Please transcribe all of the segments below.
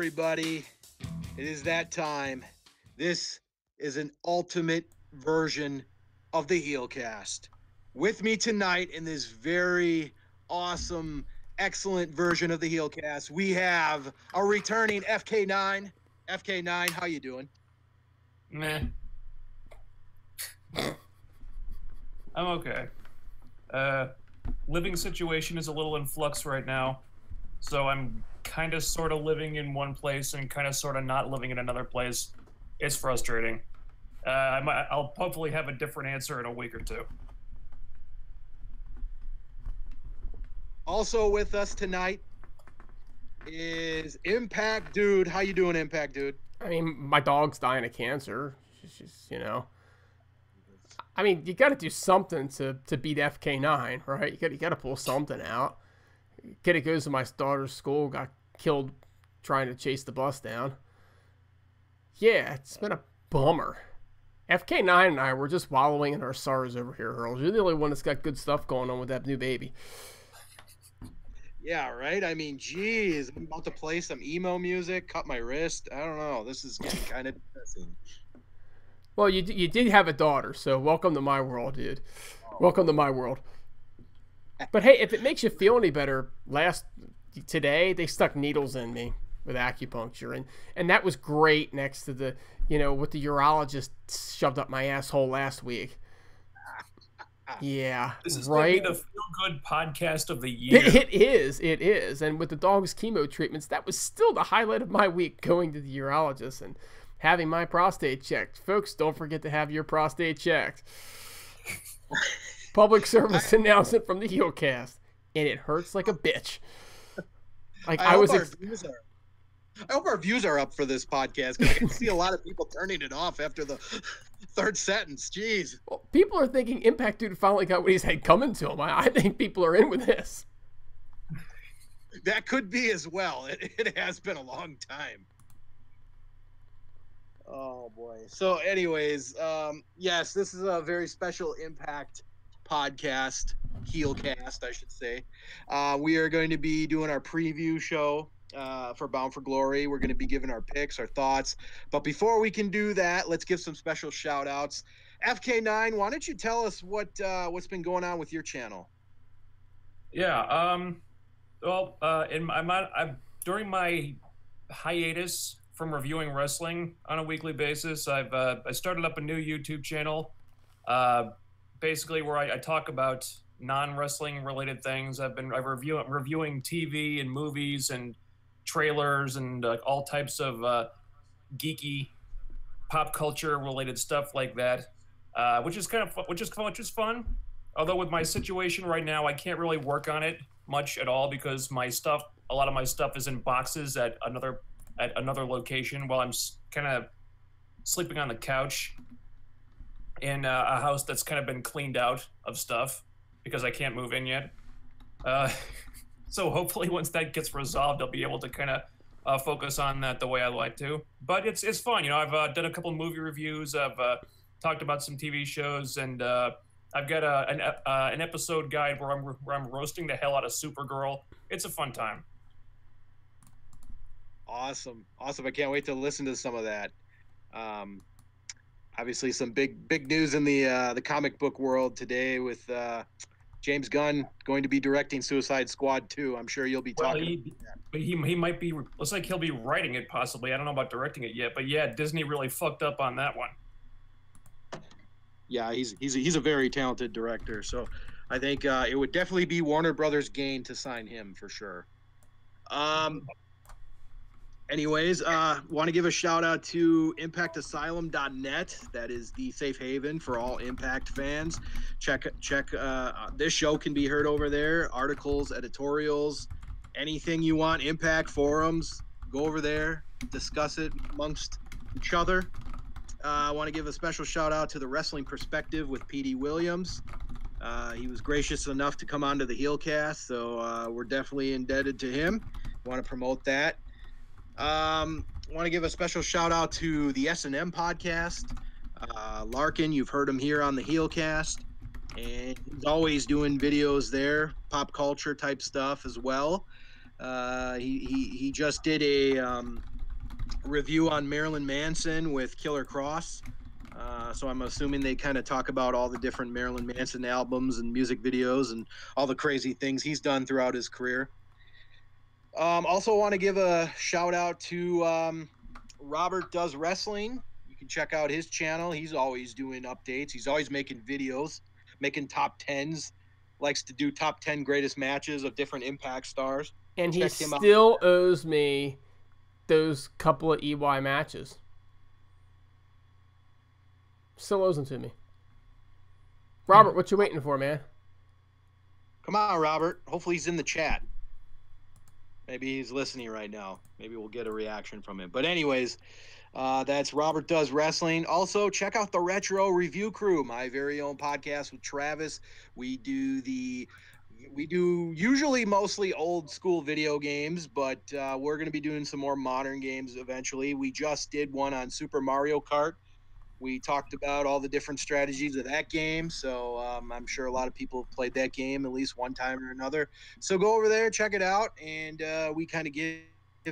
everybody. It is that time. This is an ultimate version of the Heelcast. With me tonight in this very awesome, excellent version of the Heelcast, we have a returning FK9. FK9, how you doing? Meh. I'm okay. Living situation is a little in flux right now, so I'm kind of sort of living in one place and kind of sort of not living in another place. It's frustrating. I'll hopefully have a different answer in a week or two. Also with us tonight is Impact Dude. How you doing, Impact Dude? I mean, my dog's dying of cancer. She's I mean, you got to do something to beat FK9, right? You got to pull something out. Kid that goes to my daughter's school got killed trying to chase the bus down. Yeah, it's been a bummer. FK9 and I were just wallowing in our sorrows over here, Hurls. You're the only one that's got good stuff going on with that new baby. Yeah, right? I mean, geez, I'm about to play some emo music, cut my wrist. I don't know. This is getting kind of depressing. Well, you did have a daughter, so welcome to my world, dude. Welcome to my world. But hey, if it makes you feel any better, today they stuck needles in me with acupuncture, and that was great next to the, what the urologist shoved up my asshole last week. Yeah, this is right. Gonna be the feel-good podcast of the year. It is. And with the dog's chemo treatments, that was still the highlight of my week, going to the urologist and having my prostate checked. Folks, don't forget to have your prostate checked. Public service announcement from the Heelcast, and it hurts like a bitch. Like I hope our views are up for this podcast, because I can see a lot of people turning it off after the third sentence. Jeez. Well, people are thinking Impact Dude finally got what he's had coming to him. I think people are in with this. That could be as well. It has been a long time. Oh boy. So anyways, yes, this is a very special Impact podcast, Heelcast, I should say. We are going to be doing our preview show for Bound for Glory. We're going to be giving our picks, our thoughts. But before we can do that, let's give some special shout outs. FK9, why don't you tell us what's been going on with your channel? Yeah. Well, during my hiatus from reviewing wrestling on a weekly basis, I started up a new YouTube channel, basically where I talk about non-wrestling related things. I'm reviewing TV and movies and trailers and all types of geeky pop culture related stuff like that, which is fun. Although with my situation right now, I can't really work on it much at all, because a lot of my stuff is in boxes at another location while I'm kind of sleeping on the couch in a house that's kind of been cleaned out of stuff because I can't move in yet. So hopefully once that gets resolved, I'll be able to kind of focus on that the way I like to. But it's fun. I've done a couple of movie reviews. I've talked about some TV shows, and I've got an episode guide where I'm roasting the hell out of Supergirl. It's a fun time. Awesome. I can't wait to listen to some of that. Obviously some big news in the comic book world today with James Gunn going to be directing Suicide Squad 2. I'm sure you'll be talking about that. But he might be, looks like he'll be writing it possibly. I don't know about directing it yet, but yeah, Disney really fucked up on that one. Yeah, he's a very talented director, so I think it would definitely be Warner Brothers' gain to sign him for sure. Anyways, want to give a shout out to ImpactAsylum.net. That is the safe haven for all Impact fans. Check. This show can be heard over there. Articles, editorials, anything you want. Impact forums. Go over there, discuss it amongst each other. I want to give a special shout out to the Wrestling Perspective with PD Williams. He was gracious enough to come onto the Heelcast, so we're definitely indebted to him. Want to promote that. Want to give a special shout out to the S&M podcast. Larkin, you've heard him here on the Heelcast, and he's always doing videos there, pop culture type stuff as well. He just did review on Marilyn Manson with Killer Cross. So I'm assuming they kind of talk about all the different Marilyn Manson albums and music videos and all the crazy things he's done throughout his career. Also want to give a shout out to Robert Does Wrestling. You can check out his channel. He's always doing updates. He's always making videos, making top 10s. Likes to do top 10 greatest matches of different Impact stars. And he still owes me those couple of EY matches. Still owes them to me. Robert, what you waiting for, man? Come on, Robert. Hopefully he's in the chat. Maybe he's listening right now. Maybe we'll get a reaction from him. But anyways, that's Robert Does Wrestling. Also, check out the Retro Review Crew, my very own podcast with Travis. We do usually mostly old school video games, but we're going to be doing some more modern games eventually. We just did one on Super Mario Kart. We talked about all the different strategies of that game, so I'm sure a lot of people have played that game at least one time or another. So go over there, check it out, and we kind of give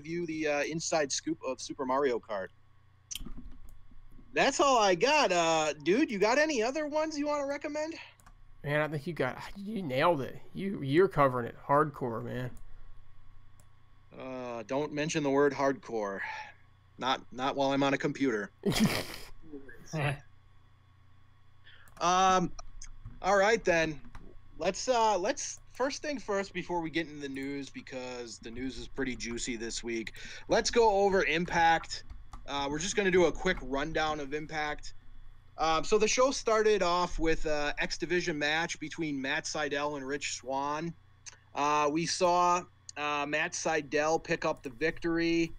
you the inside scoop of Super Mario Kart. That's all I got. Dude, you got any other ones you want to recommend? Man, I think you nailed it. You're covering it hardcore, man. Don't mention the word hardcore. Not while I'm on a computer. All right then. Let's first thing first before we get into the news, because the news is pretty juicy this week. Let's go over Impact. We're just going to do a quick rundown of Impact. So the show started off with an X Division match between Matt Sydal and Rich Swann. We saw Matt Sydal pick up the victory.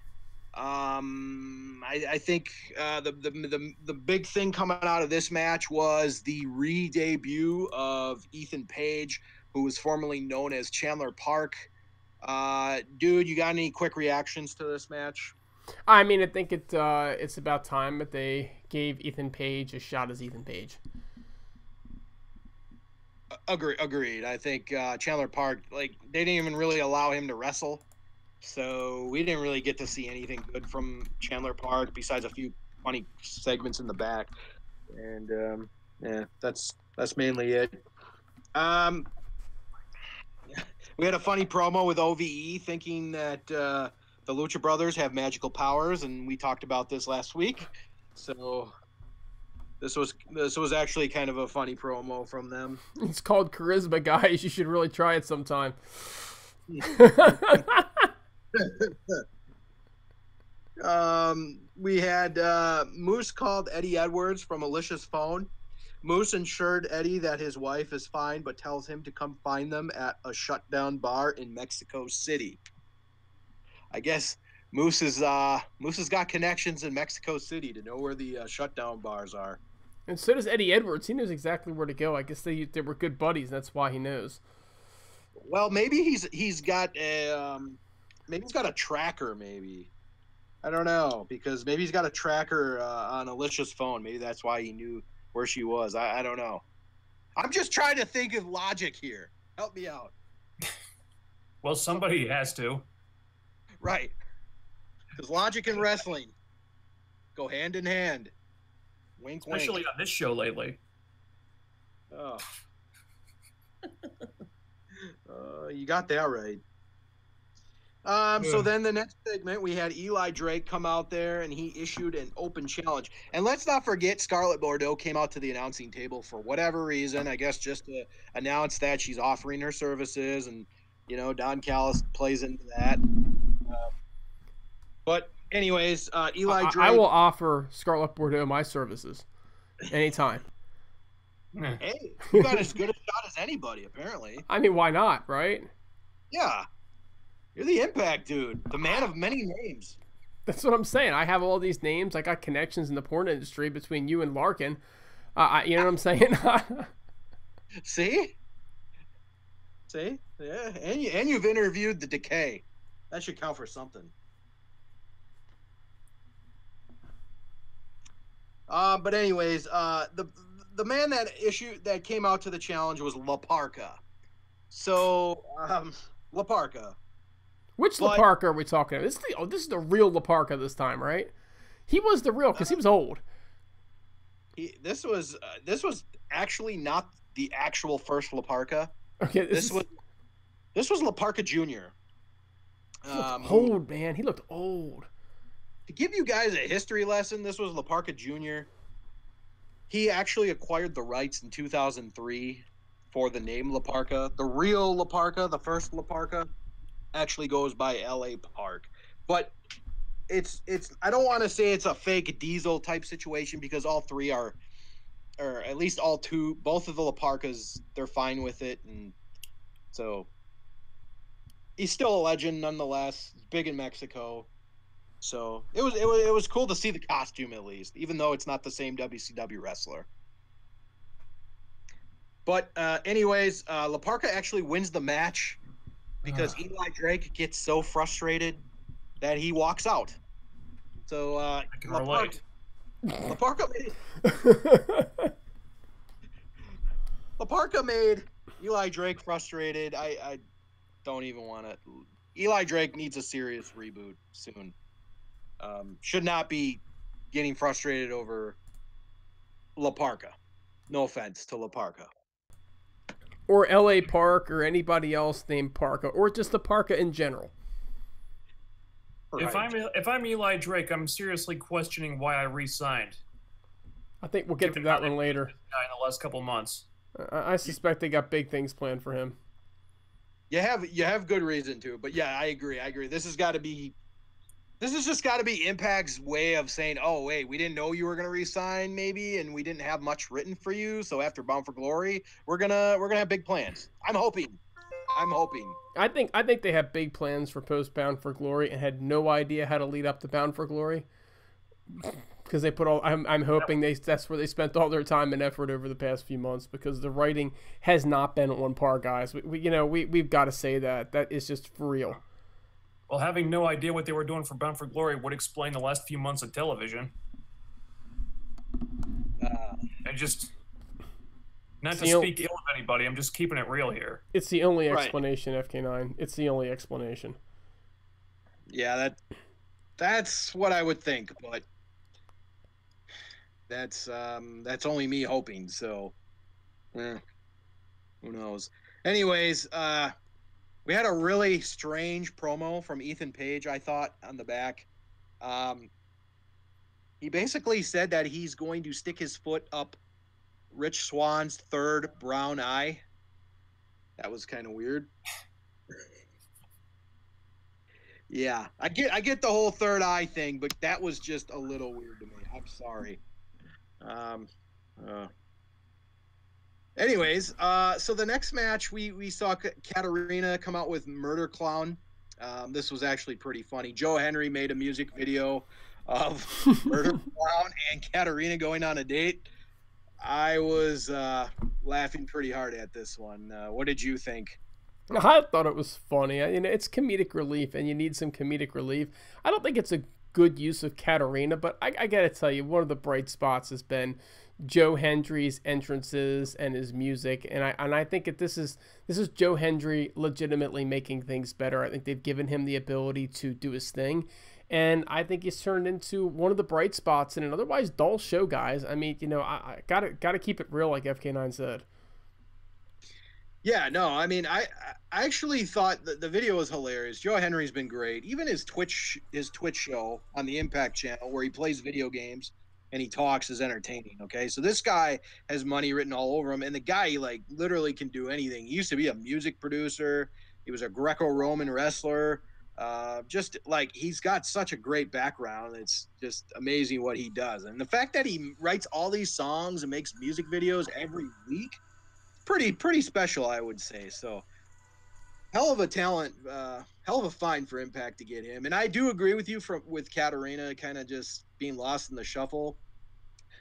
I think the big thing coming out of this match was the re-debut of Ethan Page, who was formerly known as Chandler Park. Dude, you got any quick reactions to this match? I mean, I think it's about time that they gave Ethan Page a shot as Ethan Page. Agreed. I think Chandler Park, they didn't even really allow him to wrestle. So we didn't really get to see anything good from Chandler Park besides a few funny segments in the back. And yeah, that's mainly it. We had a funny promo with OVE thinking that the Lucha Brothers have magical powers, and we talked about this last week. So this was actually kind of a funny promo from them. It's called Charisma, guys. You should really try it sometime. We had Moose called Eddie Edwards from Alicia's phone. Moose assured Eddie that his wife is fine, but tells him to come find them at a shutdown bar in Mexico City. I guess Moose has got connections in Mexico City to know where the shutdown bars are. And so does Eddie Edwards. He knows exactly where to go. I guess they were good buddies, and that's why he knows. Well, maybe he's got a tracker. Maybe, I don't know, because maybe he's got a tracker on Alicia's phone. Maybe that's why he knew where she was. I don't know. I'm just trying to think of logic here. Help me out. Well, somebody has to. Right. Because logic and wrestling go hand in hand. Wink, wink. Especially on this show lately. Oh. You got that right. So then the next segment, we had Eli Drake come out there, and he issued an open challenge. And let's not forget, Scarlett Bordeaux came out to the announcing table for whatever reason, I guess just to announce that she's offering her services, and, Don Callis plays into that. But anyways, Eli Drake... I will offer Scarlett Bordeaux my services anytime. Hey, you got as good a shot as anybody, apparently. I mean, why not, right? Yeah. You're the Impact dude, the man of many names. That's what I'm saying. I have all these names. I got connections in the porn industry between you and Larkin. You know what I'm saying? See? Yeah, and you've interviewed the Decay. That should count for something. But anyways, the man that came out to the challenge was La Parka. So La Parka, Which La Parka are we talking about? This is the real La Parka this time, right? He was the real because he was old. This was actually not the actual first La Parka. Okay, this was La Parka Jr. He looked old, man. He looked old. To give you guys a history lesson, this was La Parka Jr. He actually acquired the rights in 2003 for the name La Parka. The real La Parka, the first La Parka, actually goes by L.A. Park. But it's I don't want to say it's a fake Diesel type situation because all three are, or at least all two, both of the La Parkas, they're fine with it. And so he's still a legend nonetheless. He's big in Mexico. So it was cool to see the costume at least, even though it's not the same WCW wrestler. But anyways, La Parka actually wins the match because Eli Drake gets so frustrated that he walks out. So La Parka made Eli Drake frustrated. I don't even want to. Eli Drake needs a serious reboot soon. Should not be getting frustrated over La Parka. No offense to La Parka. Or L.A. Park or anybody else named Parka, or just the Parka in general. Right. If I'm Eli Drake, I'm seriously questioning why I re-signed. I think we'll get to that one later. In the last couple of months. I suspect they got big things planned for him. You have good reason to, but yeah, I agree. This has just got to be Impact's way of saying, oh, wait, we didn't know you were going to resign maybe, and we didn't have much written for you. So after Bound for Glory, we're going to have big plans. I'm hoping. I think they have big plans for post Bound for Glory and had no idea how to lead up to Bound for Glory. Because they put all, I'm hoping that's where they spent all their time and effort over the past few months, because the writing has not been on par, guys. We've got to say that is just for real. Well, having no idea what they were doing for Bound for Glory would explain the last few months of television. And just, not to speak ill of anybody, I'm just keeping it real here. It's the only explanation, right. FK9. It's the only explanation. Yeah, that's what I would think, but that's only me hoping. So, who knows? Anyways, we had a really strange promo from Ethan Page, I thought, on the back. He basically said that he's going to stick his foot up Rich Swann's third brown eye. That was kind of weird. Yeah, I get the whole third eye thing, but that was just a little weird to me. I'm sorry. Anyways, so the next match, we saw Katarina come out with Murder Clown. This was actually pretty funny. Joe Henry made a music video of Murder Clown and Katarina going on a date. I was laughing pretty hard at this one. What did you think? I thought it was funny. It's comedic relief, and you need some comedic relief. I don't think it's a good use of Katarina, but I gotta tell you, one of the bright spots has been Joe Hendry's entrances and his music, and I think this is Joe Hendry legitimately making things better. I think they've given him the ability to do his thing, and I think he's turned into one of the bright spots in an otherwise dull show, guys. I mean, I gotta keep it real, like FK9 said. Yeah, no, I mean, I actually thought the video was hilarious. Joe Henry's been great. Even his Twitch show on the Impact channel where he plays video games and he talks is entertaining, okay? So this guy has money written all over him, and the guy, like, literally can do anything. He used to be a music producer. He was a Greco-Roman wrestler. Just, like, he's got such a great background. It's just amazing what he does. And the fact that he writes all these songs and makes music videos every week, pretty special, I would say. So hell of a talent, hell of a find for Impact to get him. And I do agree with you with Katarina kind of just being lost in the shuffle,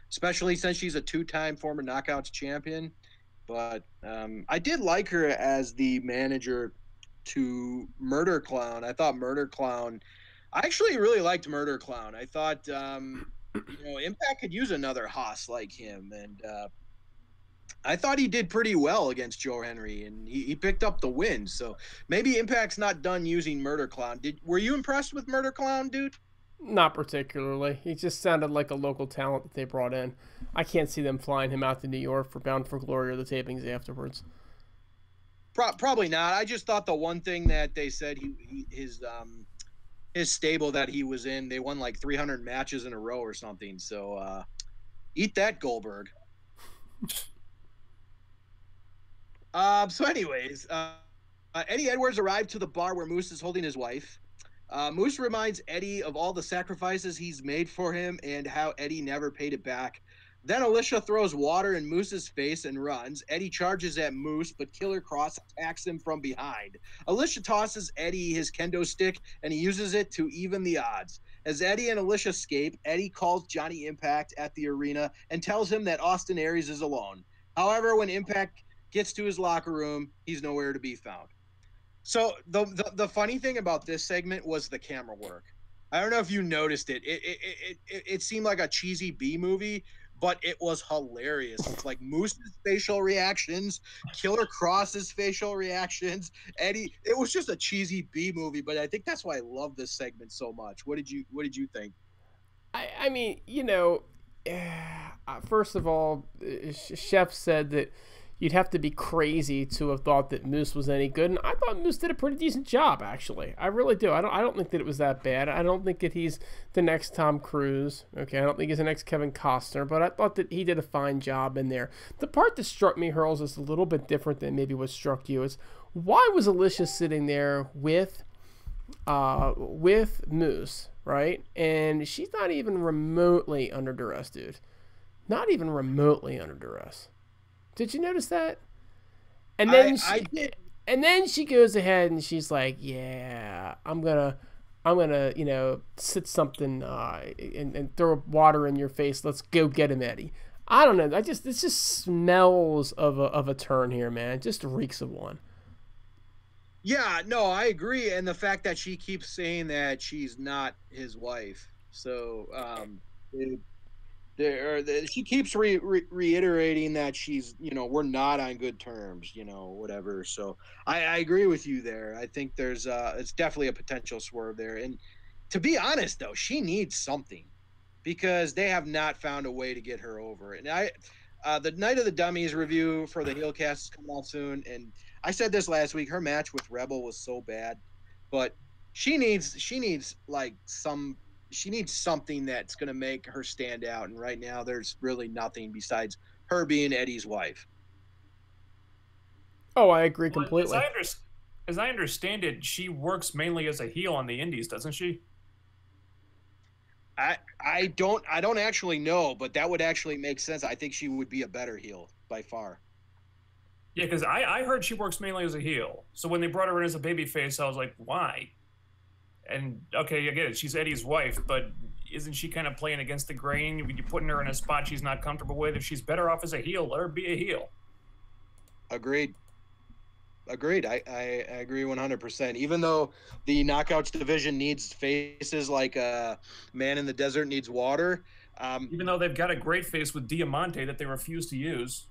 especially since she's a two-time former Knockouts champion. But I did like her as the manager to Murder Clown. I thought Murder Clown, I actually really liked Murder Clown. I thought Impact could use another Haas like him, and I thought he did pretty well against Joe Henry, and he picked up the win. So maybe Impact's not done using Murder Clown. Were you impressed with Murder Clown, dude? Not particularly. He just sounded like a local talent that they brought in. I can't see them flying him out to New York for Bound for Glory or the tapings afterwards. Probably not. I just thought the one thing that they said his stable that he was in, they won like 300 matches in a row or something. So eat that, Goldberg. So anyways, Eddie Edwards arrived to the bar where Moose is holding his wife. Moose reminds Eddie of all the sacrifices he's made for him and how Eddie never paid it back. Then Alicia throws water in Moose's face and runs. Eddie charges at Moose, but Killer Cross attacks him from behind. Alicia tosses Eddie his kendo stick, and he uses it to even the odds. As Eddie and Alicia escape, Eddie calls Johnny Impact at the arena and tells him that Austin Aries is alone. However, when Impact gets to his locker room, he's nowhere to be found. So the funny thing about this segment was the camera work. I don't know if you noticed it. It seemed like a cheesy B movie, but it was hilarious. It's like Moose's facial reactions, Killer Cross's facial reactions, Eddie. It was just a cheesy B movie, but I think that's why I love this segment so much. What did you think? I mean, first of all, Chef said that you'd have to be crazy to have thought that Moose was any good, and I thought Moose did a pretty decent job, actually. I really do. I don't think that it was that bad. I don't think that he's the next Tom Cruise. Okay, I don't think he's the next Kevin Costner, but I thought that he did a fine job in there. The part that struck me, Hurls, is a little bit different than maybe what struck you. Is why was Alicia sitting there with Moose, right? And she's not even remotely under duress, dude. Not even remotely under duress. Did you notice that? And then I did. And then she goes ahead and she's like, "Yeah, I'm gonna, sit something and throw water in your face. Let's go get him, Eddie." I don't know. This just smells of a turn here, man. It just reeks of one. Yeah, no, I agree. And the fact that she keeps saying that she's not his wife, so she keeps reiterating that she's, we're not on good terms, whatever. So I agree with you there. I think there's it's definitely a potential swerve there. And to be honest, though, she needs something because they have not found a way to get her over. And the Night of the Dummies review for the Heelcast is coming out soon. And I said this last week, her match with Rebel was so bad, but she needs something that's going to make her stand out. And right now there's really nothing besides her being Eddie's wife. Oh, I agree completely. As I understand it, she works mainly as a heel on the indies, doesn't she? I don't actually know, but that would actually make sense. I think she would be a better heel by far. Yeah, because I heard she works mainly as a heel. So when they brought her in as a babyface, I was like, why? And okay, I get it. She's Eddie's wife, but isn't she kind of playing against the grain? You're putting her in a spot she's not comfortable with. If she's better off as a heel, let her be a heel. Agreed. I agree 100%. Even though the Knockouts division needs faces like Man in the Desert needs water. Even though they've got a great face with Diamante that they refuse to use.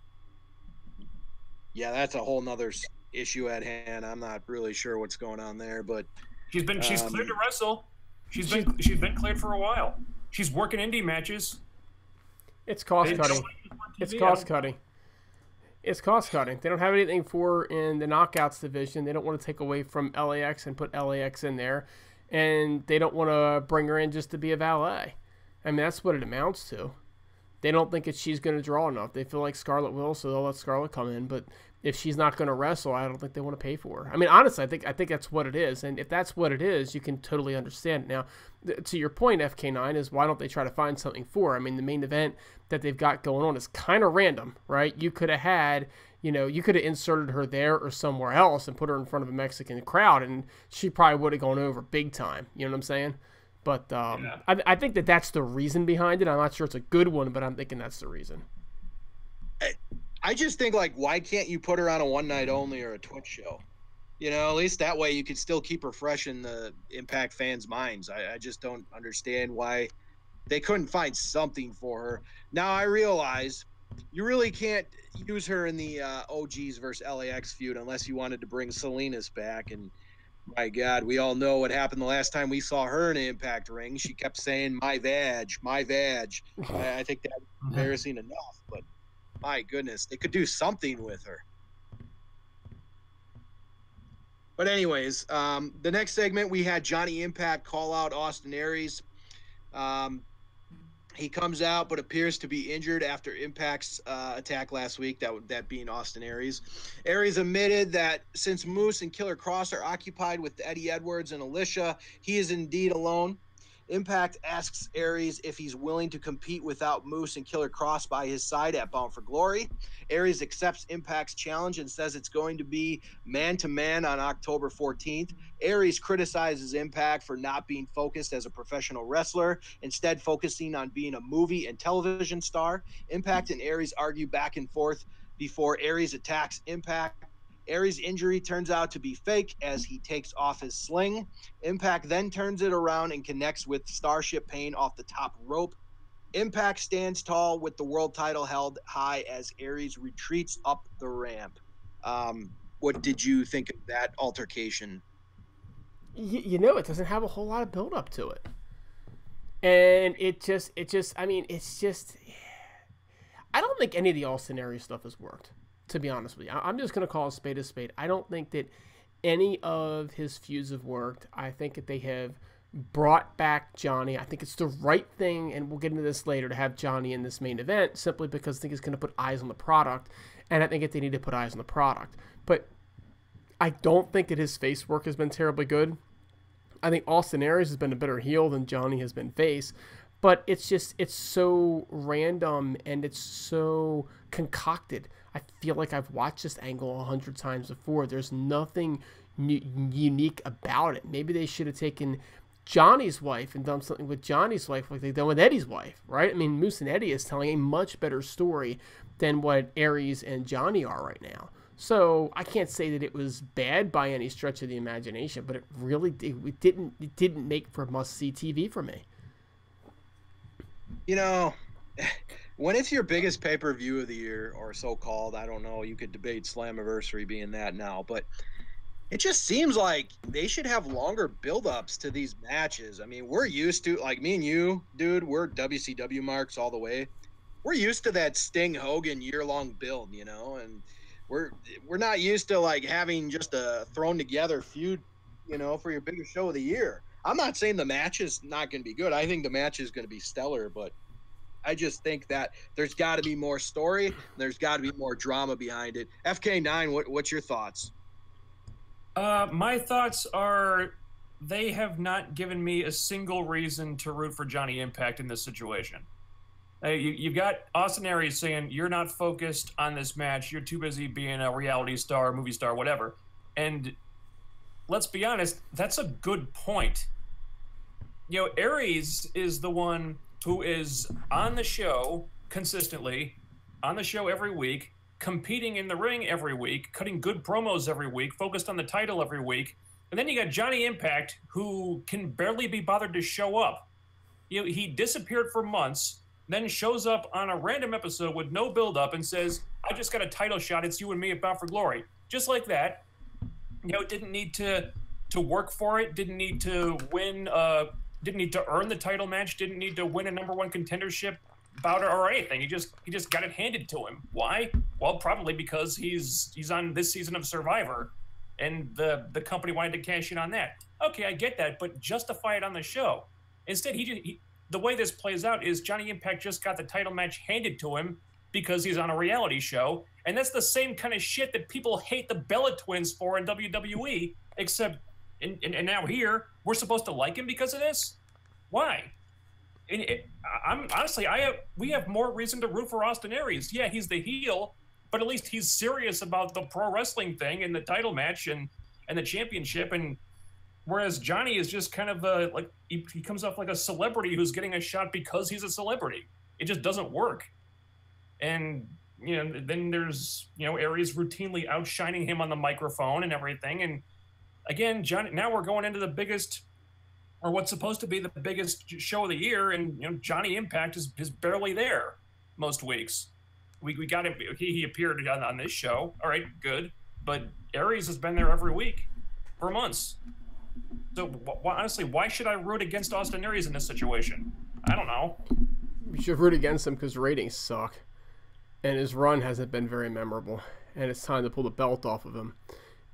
Yeah, that's a whole nother issue at hand. I'm not really sure what's going on there, but she's cleared to wrestle. She's been cleared for a while. She's working indie matches. It's cost cutting. It's cost cutting. It's cost cutting. They don't have anything for in the Knockouts division. They don't want to take away from LAX and put LAX in there, and they don't want to bring her in just to be a valet. I mean, that's what it amounts to. They don't think that she's going to draw enough. They feel like Scarlett will, so they'll let Scarlett come in. But if she's not going to wrestle, I don't think they want to pay for her. I mean, honestly, I think that's what it is. And if that's what it is, you can totally understand it. Now, to your point, FK9, is why don't they try to find something for her? I mean, the main event that they've got going on is kind of random, right? You could have had, you could have inserted her there or somewhere else and put her in front of a Mexican crowd, and she probably would have gone over big time. You know what I'm saying? But yeah. I think that's the reason behind it. I'm not sure it's a good one, but I'm thinking that's the reason. I just think, why can't you put her on a one night only or a Twitch show? At least that way you could still keep her fresh in the Impact fans' minds. I just don't understand why they couldn't find something for her. Now I realize you really can't use her in the OGs versus LAX feud unless you wanted to bring Salinas back. And my God, we all know what happened the last time we saw her in an Impact ring. She kept saying, my vag, my vag. I think that's embarrassing enough, but my goodness, they could do something with her. But anyways, the next segment, we had Johnny Impact call out Austin Aries. He comes out, but appears to be injured after Impact's attack last week, that being Austin Aries. Aries admitted that since Moose and Killer Kross are occupied with Eddie Edwards and Alicia, he is indeed alone. Impact asks Aries if he's willing to compete without Moose and Killer Kross by his side at Bound for Glory. Aries accepts Impact's challenge and says it's going to be man-to-man on October 14th. Aries criticizes Impact for not being focused as a professional wrestler, instead focusing on being a movie and television star. Impact and Aries argue back and forth before Aries attacks Impact. Aries' injury turns out to be fake as he takes off his sling. Impact then turns it around and connects with Starship Pain off the top rope. Impact stands tall with the world title held high as Aries retreats up the ramp. What did you think of that altercation? You know, it doesn't have a whole lot of build up to it. And it just, I mean, it's just, I don't think any of the Austin Aries stuff has worked, to be honest with you. I'm just going to call a spade a spade. I don't think that any of his feuds have worked. I think that they have brought back Johnny. I think it's the right thing, and we'll get into this later, to have Johnny in this main event, simply because I think it's going to put eyes on the product, and I think that they need to put eyes on the product. But I don't think that his face work has been terribly good. I think Austin Aries has been a better heel than Johnny has been face, but it's just, it's so random and it's so concocted. I feel like I've watched this angle 100 times before. There's nothing unique about it. Maybe they should have taken Johnny's wife and done something with Johnny's wife like they've done with Eddie's wife, right? I mean, Moose and Eddie is telling a much better story than what Aries and Johnny are right now. So I can't say that it was bad by any stretch of the imagination, but it really didn't make for must-see TV for me. You know, when it's your biggest pay-per-view of the year, or so-called, I don't know, you could debate Slammiversary being that now, but it just seems like they should have longer build-ups to these matches. I mean, we're used to, like me and you, dude, we're WCW marks all the way. We're used to that Sting Hogan year-long build, you know, and we're not used to like having just a thrown together feud, you know, for your biggest show of the year. I'm not saying the match is not going to be good. I think the match is going to be stellar, but I just think that there's got to be more story. There's got to be more drama behind it. FK9, what's your thoughts? My thoughts are they have not given me a single reason to root for Johnny Impact in this situation. You've got Austin Aries saying, you're not focused on this match. You're too busy being a reality star, movie star, whatever. And let's be honest, that's a good point. You know, Aries is the one who is on the show consistently, on the show every week, competing in the ring every week, cutting good promos every week, focused on the title every week. And then you got Johnny Impact, who can barely be bothered to show up. You know, he disappeared for months, then shows up on a random episode with no build-up and says, I just got a title shot. It's you and me at Bound for Glory. Just like that. You know, didn't need to work for it. Didn't need to win. Didn't need to earn the title match. Didn't need to win a #1 contendership bout or anything. He just got it handed to him. Why? Well, probably because he's on this season of Survivor, and the company wanted to cash in on that. Okay, I get that, but justify it on the show. Instead, the way this plays out is Johnny Impact just got the title match handed to him because he's on a reality show. And that's the same kind of shit that people hate the Bella Twins for in WWE, except, and now here, we're supposed to like him because of this? Why? We have more reason to root for Austin Aries. Yeah, he's the heel, but at least he's serious about the pro wrestling thing and the title match and the championship. And whereas Johnny is just kind of like he comes off like a celebrity who's getting a shot because he's a celebrity. It just doesn't work. And you know, then there's, you know, Aries routinely outshining him on the microphone and everything. And again, Johnny, now we're going into the biggest, or what's supposed to be the biggest show of the year, and you know, Johnny Impact is barely there most weeks. We got him. He appeared on this show. All right, good. But Aries has been there every week for months. So honestly, why should I root against Austin Aries in this situation? I don't know. You should root against him because ratings suck, and his run hasn't been very memorable, and it's time to pull the belt off of him.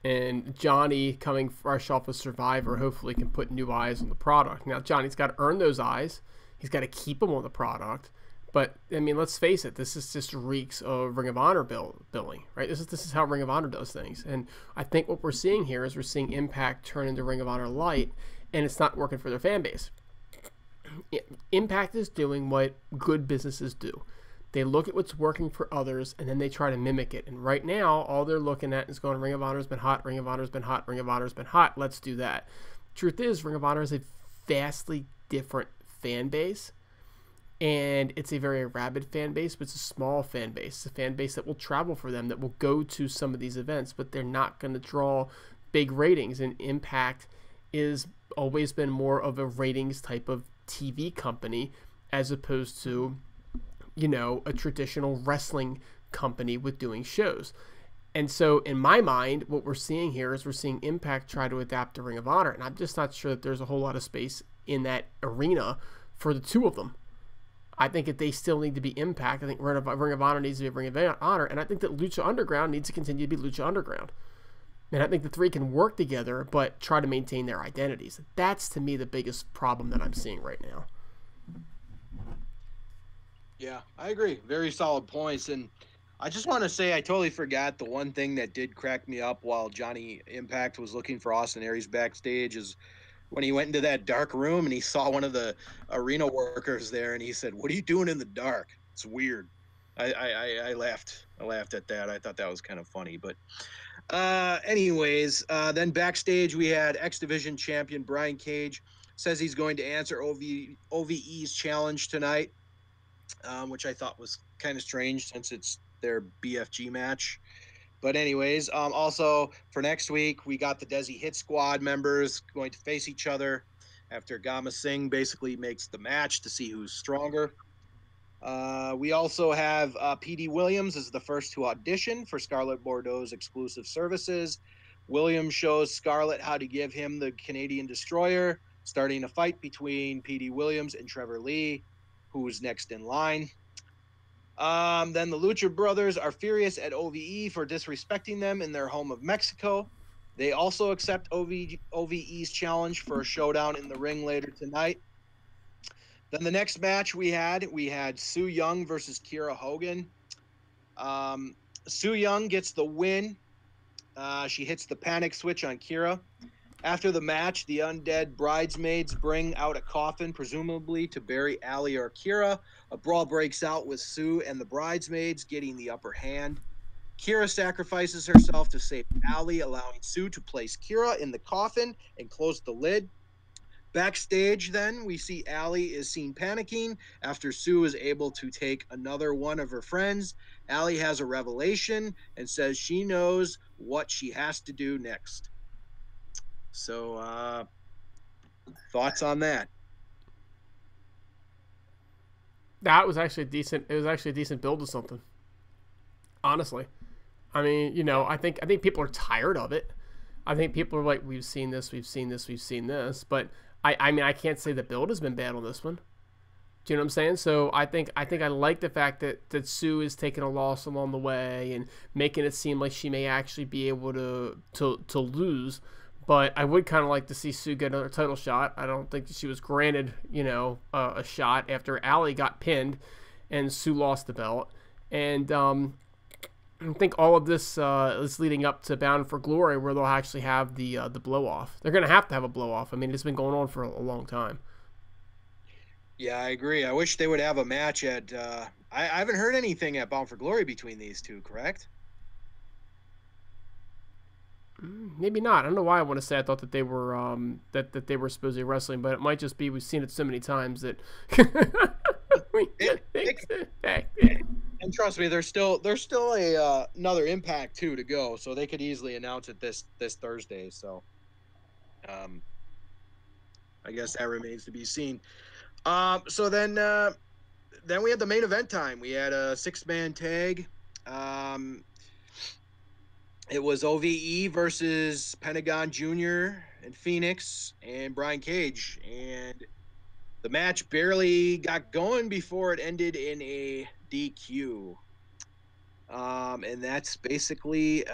And Johnny, coming fresh off of Survivor, hopefully can put new eyes on the product. Now, Johnny's got to earn those eyes. He's got to keep them on the product. But, I mean, let's face it, this is just reeks of Ring of Honor billing, right? This is how Ring of Honor does things. And I think what we're seeing here is we're seeing Impact turn into Ring of Honor Light, and it's not working for their fan base. Impact is doing what good businesses do. They look at what's working for others, and then they try to mimic it. And right now, all they're looking at is going, Ring of Honor's been hot, Ring of Honor's been hot, Ring of Honor's been hot, let's do that. Truth is, Ring of Honor is a vastly different fan base, and it's a very rabid fan base, but it's a small fan base. It's a fan base that will travel for them, that will go to some of these events, but they're not going to draw big ratings. And Impact is always been more of a ratings type of TV company as opposed to, you know, a traditional wrestling company with doing shows. And so in my mind, what we're seeing here is we're seeing Impact try to adapt to Ring of Honor, and I'm just not sure that there's a whole lot of space in that arena for the two of them. I think that they still need to be Impact. I think Ring of Honor needs to be Ring of Honor, and I think that Lucha Underground needs to continue to be Lucha Underground. And I think the three can work together, but try to maintain their identities. That's, to me, the biggest problem that I'm seeing right now. Yeah, I agree. Very solid points. And I just want to say I totally forgot the one thing that did crack me up while Johnny Impact was looking for Austin Aries backstage is when he went into that dark room and he saw one of the arena workers there, and he said, "What are you doing in the dark? It's weird." I laughed. I laughed at that. I thought that was kind of funny. But anyways, then backstage we had X Division champion Brian Cage says he's going to answer OVE's challenge tonight, which I thought was kind of strange since it's their BFG match. But anyways, also for next week, we got the Desi Hit Squad members going to face each other after Gama Singh basically makes the match to see who's stronger. We also have PD Williams is the first to audition for Scarlett Bordeaux's exclusive services. Williams shows Scarlett how to give him the Canadian Destroyer, starting a fight between PD Williams and Trevor Lee, who's next in line. Then the Lucha Brothers are furious at OVE for disrespecting them in their home of Mexico. They also accept OVE's challenge for a showdown in the ring later tonight. Then the next match we had Su Yung versus Kiera Hogan. Su Yung gets the win. She hits the panic switch on Kiera. After the match, the undead bridesmaids bring out a coffin, presumably to bury Ali or Kiera. A brawl breaks out with Sue and the bridesmaids getting the upper hand. Kiera sacrifices herself to save Ali, allowing Sue to place Kiera in the coffin and close the lid. Backstage, then, we see Ali is seen panicking after Sue is able to take another one of her friends. Ali has a revelation and says she knows what she has to do next. So, thoughts on that? That was actually decent. It was actually a decent build to something. Honestly, I mean, you know, I think people are tired of it. I think people are like, we've seen this. But I mean, I can't say the build has been bad on this one. Do you know what I'm saying? So I think I like the fact that Sue is taking a loss along the way and making it seem like she may actually be able to lose. But I would kind of like to see Sue get another title shot. I don't think she was granted, you know, a shot after Ali got pinned and Sue lost the belt. And I think all of this is leading up to Bound for Glory, where they'll actually have the blow off. They're going to have a blow off. I mean, it's been going on for a long time. Yeah, I agree. I wish they would have a match at. I haven't heard anything at Bound for Glory between these two. Correct? Maybe not. I don't know why I want to say I thought that they were that they were supposedly wrestling, but it might just be we've seen it so many times that we And trust me, there's still a another Impact 2 to go, so they could easily announce it this Thursday. So, I guess that remains to be seen. So then then we had the main event time. We had a 6-man tag. It was OVE versus Pentagon Jr. and Phoenix and Brian Cage. And the match barely got going before it ended in a DQ. And that's basically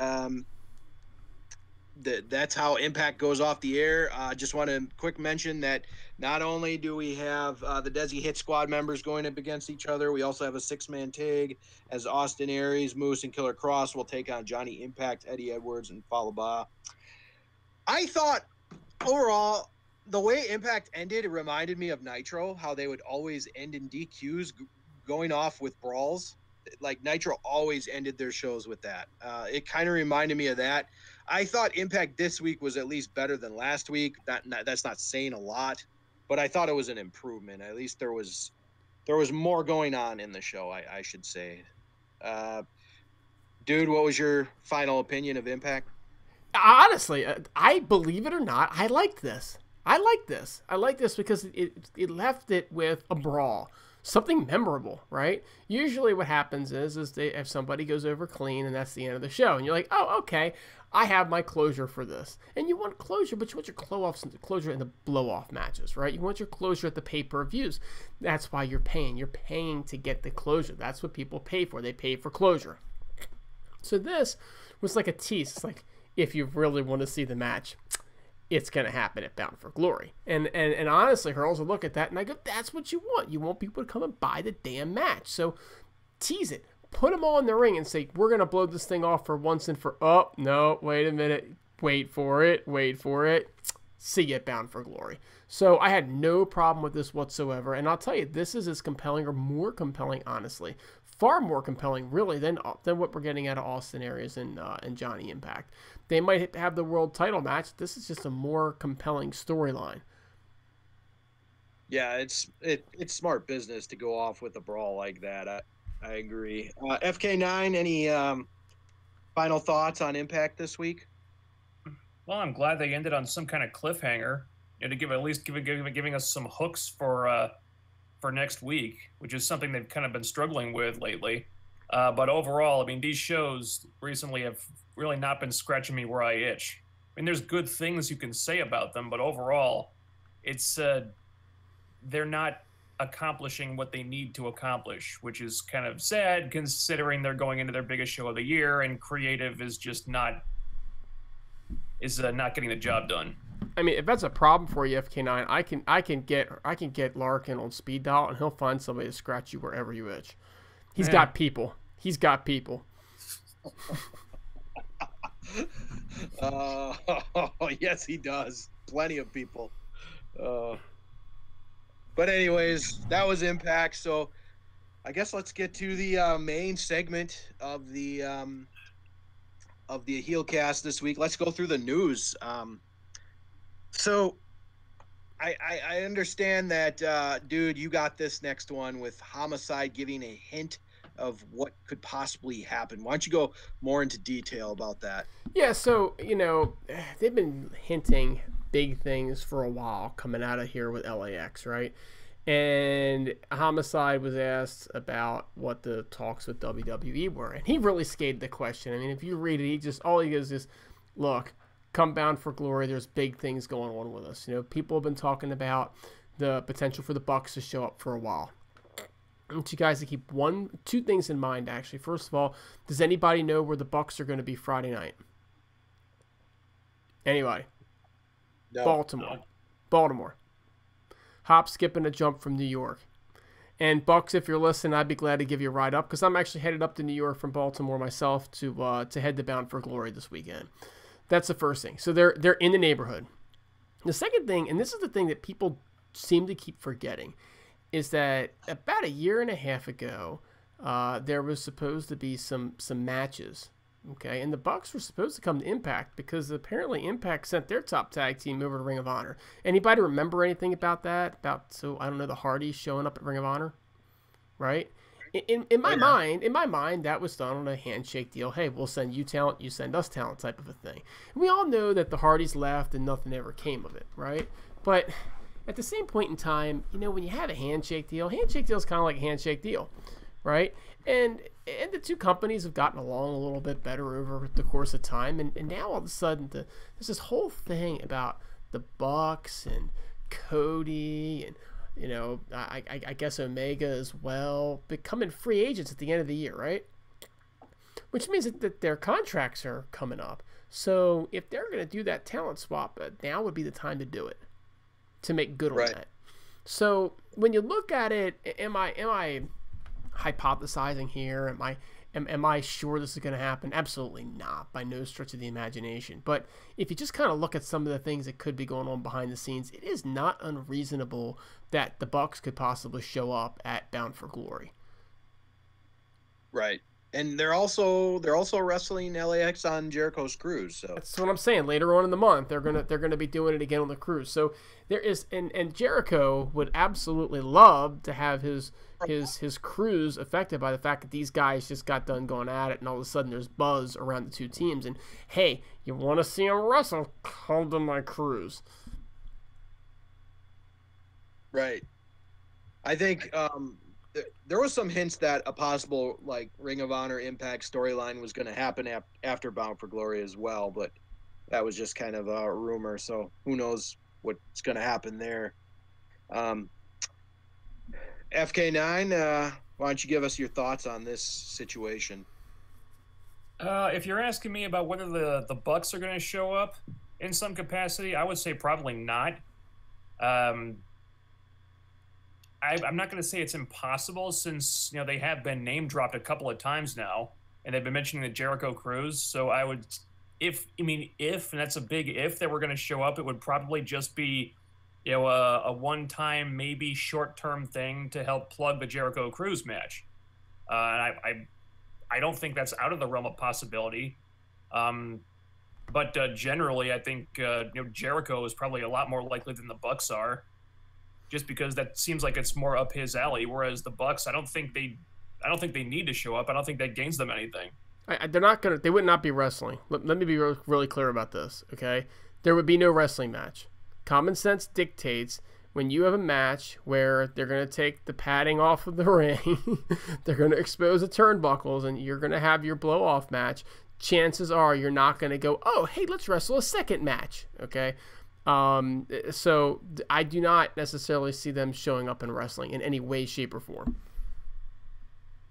that's how Impact goes off the air. Just want to quick mention that not only do we have the Desi Hit Squad members going up against each other, we also have a 6-man tag as Austin Aries, Moose, and Killer Cross will take on Johnny Impact, Eddie Edwards, and Falaba. I thought overall the way Impact ended, it reminded me of Nitro, how they would always end in DQs, going off with brawls. Like Nitro always ended their shows with that. It kind of reminded me of that. I thought Impact this week was at least better than last week. That's not saying a lot, but I thought it was an improvement. At least there was more going on in the show, I should say. Dude, what was your final opinion of Impact? Honestly, I believe it or not, I liked this. I like this because it left it with a brawl. Something memorable, right? Usually what happens is if somebody goes over clean and that's the end of the show, and you're like, oh, okay, I have my closure for this. And you want closure, but you want your closure in the blow-off matches, right? You want your closure at the pay-per-views. That's why you're paying. You're paying to get the closure. That's what people pay for. They pay for closure. So this was like a tease. It's like, if you really want to see the match, it's going to happen at Bound for Glory. And honestly, Hurls will look at that and I go, that's what you want. You want people to come and buy the damn match. So tease it. Put them all in the ring and say, we're going to blow this thing off for once and for, oh, no, wait a minute. Wait for it. See you at Bound for Glory. So I had no problem with this whatsoever. And I'll tell you, this is as compelling or more compelling, honestly. Far more compelling, really, than what we're getting out of Austin Aries and Johnny Impact. They might have the world title match. This is just a more compelling storyline. Yeah, it's smart business to go off with a brawl like that. I agree. FK9, any final thoughts on Impact this week? Well, I'm glad they ended on some kind of cliffhanger, to giving us some hooks for next week, which is something they've kind of been struggling with lately. But overall, I mean, these shows recently have really not been scratching me where I itch. I mean, there's good things you can say about them, but overall, it's they're not accomplishing what they need to accomplish, which is kind of sad considering they're going into their biggest show of the year and creative is just not getting the job done. I mean, if that's a problem for you, FK9, I can get Larkin on speed dial and he'll find somebody to scratch you wherever you itch. He's got people. Yes, he does. Plenty of people. But anyways, that was Impact. So I guess let's get to the main segment of the Heelcast this week. Let's go through the news. So I understand that, dude, you got this next one with Homicide giving a hint of what could possibly happen. Why don't you go more into detail about that? Yeah, so, they've been hinting big things for a while coming out of here with LAX, right? And Homicide was asked about what the talks with WWE were, and he really skated the question. I mean, if you read it, all he goes is, look, come Bound for Glory, there's big things going on with us. People have been talking about the potential for the Bucks to show up for a while. I want you guys to keep two things in mind, actually. First of all, does anybody know where the Bucks are going to be Friday night? Anybody? No. Baltimore. Hop, skip, and a jump from New York. And Bucks, if you're listening, I'd be glad to give you a ride up because I'm actually headed up to New York from Baltimore myself to head to Bound for Glory this weekend. That's the first thing. So they're in the neighborhood. The second thing, and this is the thing that people seem to keep forgetting, is that about a year and a half ago, there was supposed to be some matches, okay? And the Bucks were supposed to come to Impact because apparently Impact sent their top tag team over to Ring of Honor. Anybody remember anything about that? I don't know, the Hardys showing up at Ring of Honor, right? In my mind, that was done on a handshake deal. Hey, we'll send you talent, you send us talent type of a thing. And we all know that the Hardys left and nothing ever came of it, right? But at the same point in time, you know, when you have a handshake deal is kind of like a handshake deal, right? And the two companies have gotten along a little bit better over the course of time, and now all of a sudden there's this whole thing about the Bucks and Cody and, you know, I guess Omega as well, becoming free agents at the end of the year, right? Which means that their contracts are coming up. So if they're going to do that talent swap, now would be the time to do it, to make good on that. So when you look at it, am I hypothesizing here? Am I sure this is going to happen? Absolutely not, by no stretch of the imagination. But if you just kind of look at some of the things that could be going on behind the scenes, it is not unreasonable that the Bucks could possibly show up at Bound for Glory. Right. And they're also wrestling LAX on Jericho's cruise. So that's what I'm saying. Later on in the month, they're gonna be doing it again on the cruise. So there is, and Jericho would absolutely love to have his cruise affected by the fact that these guys just got done going at it, and all of a sudden there's buzz around the two teams. And hey, you want to see them wrestle? Come to my cruise. Right. I think there was some hints that a possible like Ring of Honor Impact storyline was going to happen after Bound for Glory as well, but that was just kind of a rumor. So who knows what's going to happen there. FK9, why don't you give us your thoughts on this situation? If you're asking me about whether the Bucks are going to show up in some capacity, I would say probably not. I'm not going to say it's impossible, since, you know, they have been name dropped a couple of times now, and they've been mentioning the Jericho Cruise. So I would, if, and that's a big if, that we're going to show up, it would probably just be, you know, a one-time, maybe short-term thing to help plug the Jericho Cruise match. I don't think that's out of the realm of possibility. But generally, I think you know, Jericho is probably a lot more likely than the Bucks are, just because that seems like it's more up his alley. Whereas the Bucks, I don't think they need to show up. I don't think that gains them anything. They would not be wrestling. Let me be really clear about this, okay? There would be no wrestling match. Common sense dictates when you have a match where they're going to take the padding off of the ring, they're going to expose the turnbuckles, and you're going to have your blow-off match, chances are you're not going to go, oh, hey, let's wrestle a second match, okay? So I do not necessarily see them showing up in wrestling in any way, shape, or form.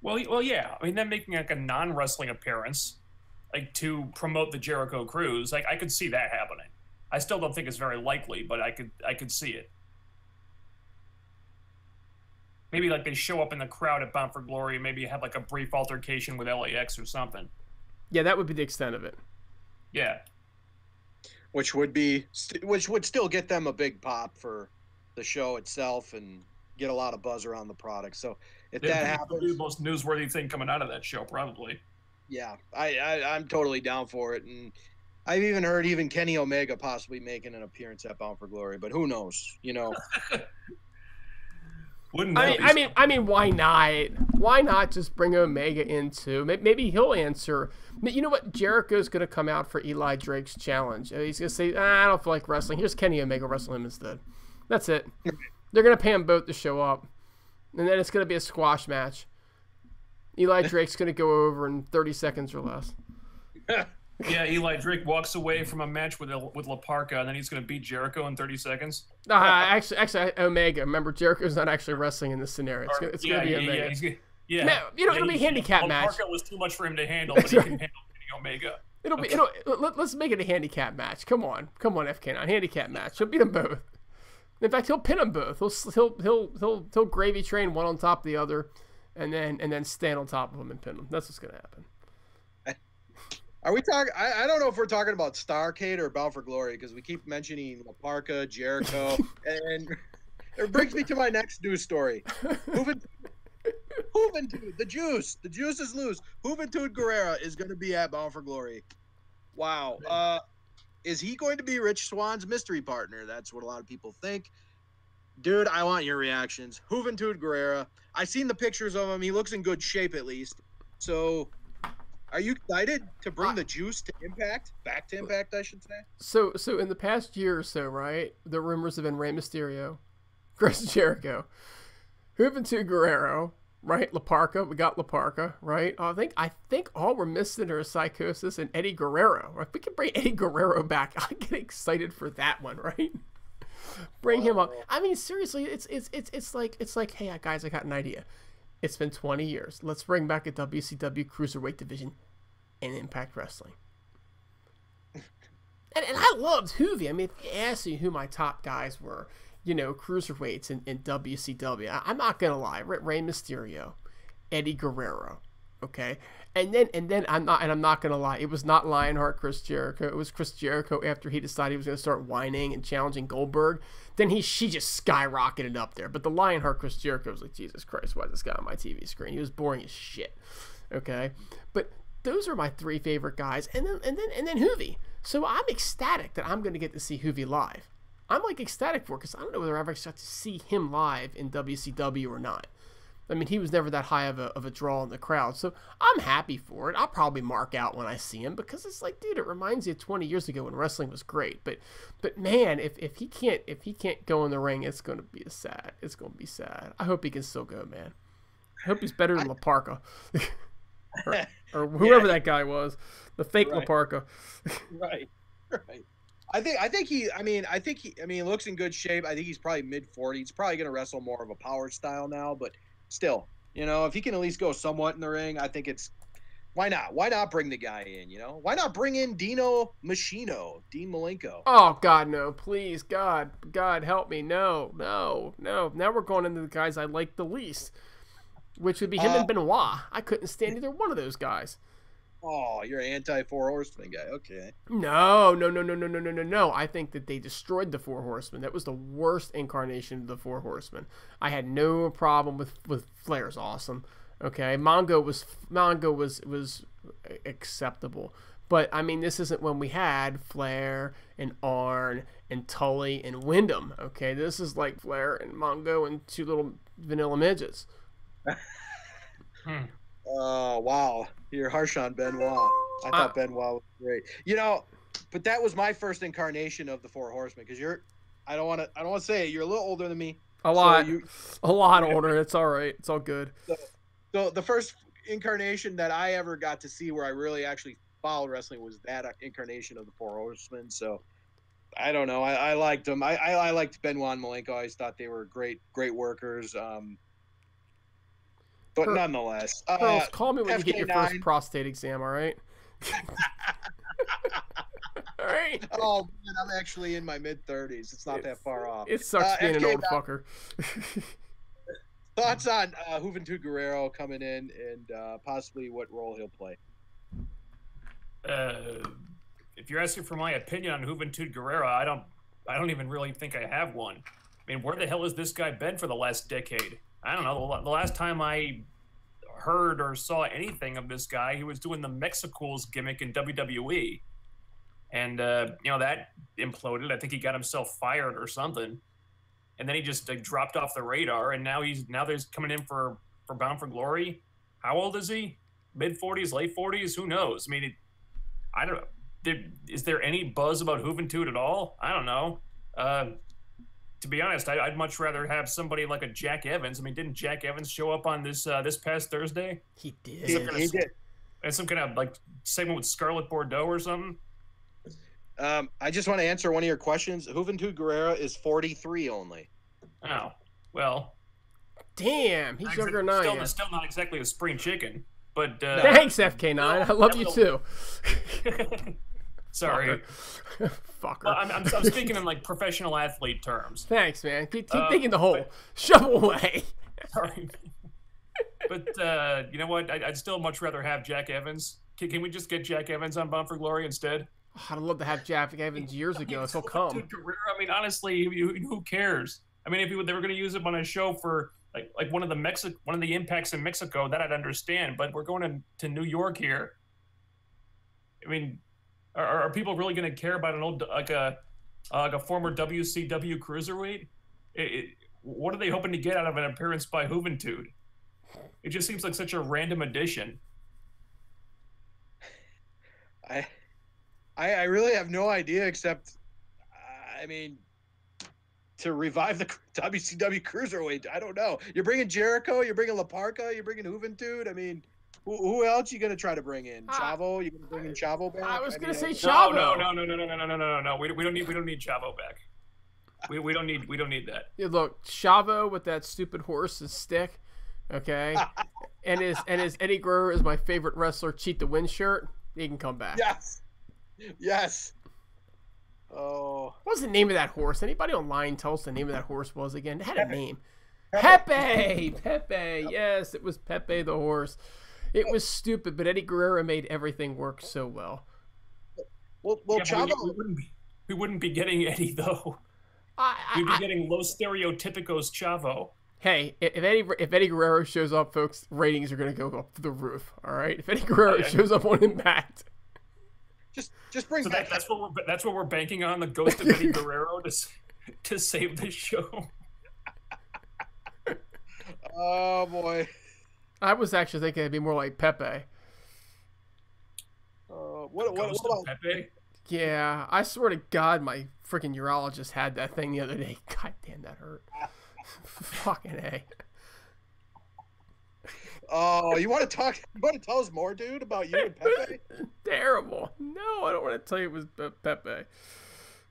Well, yeah. I mean, them making like a non-wrestling appearance, like to promote the Jericho Cruise, like I could see that happening. I still don't think it's very likely, but I could see it. Maybe like they show up in the crowd at Bound for Glory, and maybe have like a brief altercation with LAX or something. Yeah, that would be the extent of it. Yeah. Which would still get them a big pop for the show itself and get a lot of buzz around the product. So if that happens, the most newsworthy thing coming out of that show, probably. Yeah, I'm totally down for it, and I've even heard Kenny Omega possibly making an appearance at Bound for Glory, but who knows? You know. I mean, why not? Why not just bring Omega into? Maybe he'll answer. You know what? Jericho's going to come out for Eli Drake's challenge. He's going to say, I don't feel like wrestling. Here's Kenny Omega, wrestle him instead. That's it. They're going to pay them both to show up. And then it's going to be a squash match. Eli Drake's going to go over in 30 seconds or less. Yeah, Eli Drake walks away from a match with La Parka, and then he's going to beat Jericho in 30 seconds. Actually, Omega. Remember, Jericho's not actually wrestling in this scenario. It's going to be Omega. Yeah, man, it'll be a handicap match. La Parka was too much for him to handle, but he can handle Omega. Let's make it a handicap match. Come on, FK9, handicap match. He'll beat them both. In fact, he'll pin them both. He'll gravy train one on top of the other, and then stand on top of them and pin them. That's what's going to happen. Are we talking? I don't know if we're talking about Starrcade or Bound for Glory, because we keep mentioning La Parka, Jericho, and it brings me to my next news story. Juventud, the juice is loose. Juventud Guerrera is going to be at Bound for Glory. Wow. Is he going to be Rich Swann's mystery partner? That's what a lot of people think. Dude, I want your reactions. Juventud Guerrera. I seen the pictures of him. He looks in good shape, at least. So Are you excited to bring the juice to Impact? Back to Impact, I should say. So in the past year or so, right? The rumors have been Rey Mysterio, Chris Jericho, Juventud Guerrero, right? La Parka, we got La Parka, right? I think all we're missing are Psychosis and Eddie Guerrero. If we can bring Eddie Guerrero back, I get excited for that one, right? Bring him up. I mean, seriously, it's like, hey guys, I got an idea. It's been 20 years. Let's bring back a WCW Cruiserweight division in Impact Wrestling. And I loved Hoovy. I mean, if you asked me who my top guys were, Cruiserweights in WCW, I'm not going to lie. Rey Mysterio, Eddie Guerrero, okay? And then I'm not going to lie. It was not Lionheart Chris Jericho. It was Chris Jericho after he decided he was going to start whining and challenging Goldberg. Then she just skyrocketed up there. But the Lionheart Chris Jericho was like, Jesus Christ, why is this guy on my TV screen? He was boring as shit. Okay? But those are my three favorite guys. And then Hoovy. So I'm ecstatic that I'm going to get to see Hoovy live. I'm like ecstatic for it because I don't know whether I ever got to see him live in WCW or not. I mean, he was never that high of a draw in the crowd, so I'm happy for it. I'll probably mark out when I see him because it's like, dude, it reminds you of 20 years ago when wrestling was great. But man, if he can't go in the ring, it's going to be sad. It's going to be sad. I hope he can still go, man. I hope he's better than La Parka or whoever that guy was, the fake La Parka. Right. I think he looks in good shape. I think he's probably mid-40s. He's probably going to wrestle more of a power style now, but still, if he can at least go somewhat in the ring, I think why not? Why not bring the guy in, Why not bring in Dean Malenko? Oh, God, no. Please, God, help me. No. Now we're going into the guys I like the least, which would be him and Benoit. I couldn't stand either one of those guys. Oh, you're an anti-Four Horsemen guy. Okay. No. I think that they destroyed the Four Horsemen. That was the worst incarnation of the Four Horsemen. I had no problem with Flair's awesome. Okay, Mongo was acceptable. But I mean, this isn't when we had Flair and Arn and Tully and Wyndham. Okay, this is like Flair and Mongo and two little vanilla midgets. Oh, wow. You're harsh on Benoit. I thought Benoit was great. But that was my first incarnation of the Four Horsemen because I don't want to say it. You're a little older than me. A lot older. It's all right. It's all good. So the first incarnation that I ever got to see where I really actually followed wrestling was that incarnation of the Four Horsemen. So I don't know. I liked them. I liked Benoit and Malenko. I always thought they were great workers. But nonetheless, Hurls, call me when you get your first prostate exam, all right? All right. Oh, man, I'm actually in my mid-30s. It's not that far off. It sucks being an old fucker. Thoughts on Juventud Guerrero coming in and possibly what role he'll play? If you're asking for my opinion on Juventud Guerrero, I don't even really think I have one. I mean, where the hell has this guy been for the last decade? I don't know. The last time I heard or saw anything of this guy, he was doing the Mexicools gimmick in WWE. And, that imploded. I think he got himself fired or something. And then he just dropped off the radar. And now there's coming in for Bound for Glory. How old is he? Mid-40s, late 40s? Who knows? I mean, I don't know. Is there any buzz about Juventud at all? I don't know. To be honest, I'd much rather have somebody like a Jack Evans. I mean, didn't Jack Evans show up on this past Thursday? He did. He did. And some kind of like segment with Scarlett Bordeaux or something. I just want to answer one of your questions. Juventud Guerrero is 43 only. Oh, well. Damn, he's younger than I am. Still not exactly a spring chicken, but thanks, FK9. I love you too. Sorry. Fucker. Well, I'm speaking in like professional athlete terms. Thanks, man. Keep digging the hole. Shove away. Sorry. But you know what? I'd still much rather have Jack Evans. Can we just get Jack Evans on Bound for Glory instead? Oh, I'd love to have Jack Evans years ago. So come. I mean, honestly, who cares? I mean, if they were going to use him on a show for like one of the impacts in Mexico, that I'd understand. But we're going to New York here. I mean, are people really going to care about an old like a former WCW cruiserweight? What are they hoping to get out of an appearance by Juventud? It just seems like such a random addition. I really have no idea except, I mean, to revive the WCW Cruiserweight. I don't know. You're bringing Jericho. You're bringing La Parka. You're bringing Juventud. I mean, who else are you going to try to bring in? Chavo? You going to bring in Chavo back? I was going to say Chavo. Chavo. No. We don't need Chavo back. We don't need that. Yeah, look, Chavo with that stupid horse's stick, okay, and his Eddie Guerrero is my favorite wrestler. Cheat to Win shirt. He can come back. Yes. Oh. What was the name of that horse? Anybody online tell us the name of that horse was again? It had a name. Pepe. Yes, it was Pepe the horse. It was stupid, but Eddie Guerrero made everything work so well. Well, yeah, Chavo. We wouldn't be getting Eddie though. We'd be getting Los Stereotypicos Chavo. Hey, if Eddie Guerrero shows up, folks, ratings are going to go up to the roof. All right, if Eddie Guerrero shows up on Impact. Just bring back. That's what we're banking on, the ghost of Eddie Guerrero to save this show. Oh boy. I was actually thinking it'd be more like Pepe. What about Pepe? Yeah, I swear to God, my freaking urologist had that thing the other day. God damn, that hurt. Fucking A. Oh, you want to tell us more, dude, about you and Pepe? Terrible. No, I don't want to tell you it was Pepe.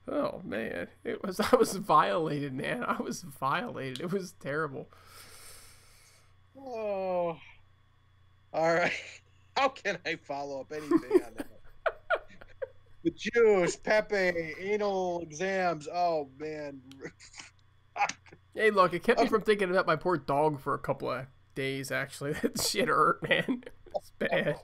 Oh man, I was violated, man. I was violated. It was terrible. Oh, all right. How can I follow up anything on that? The juice, Pepe, anal exams. Oh man. Hey, look, it kept me from thinking about my poor dog for a couple of days. Actually, that shit hurt, man. It's bad.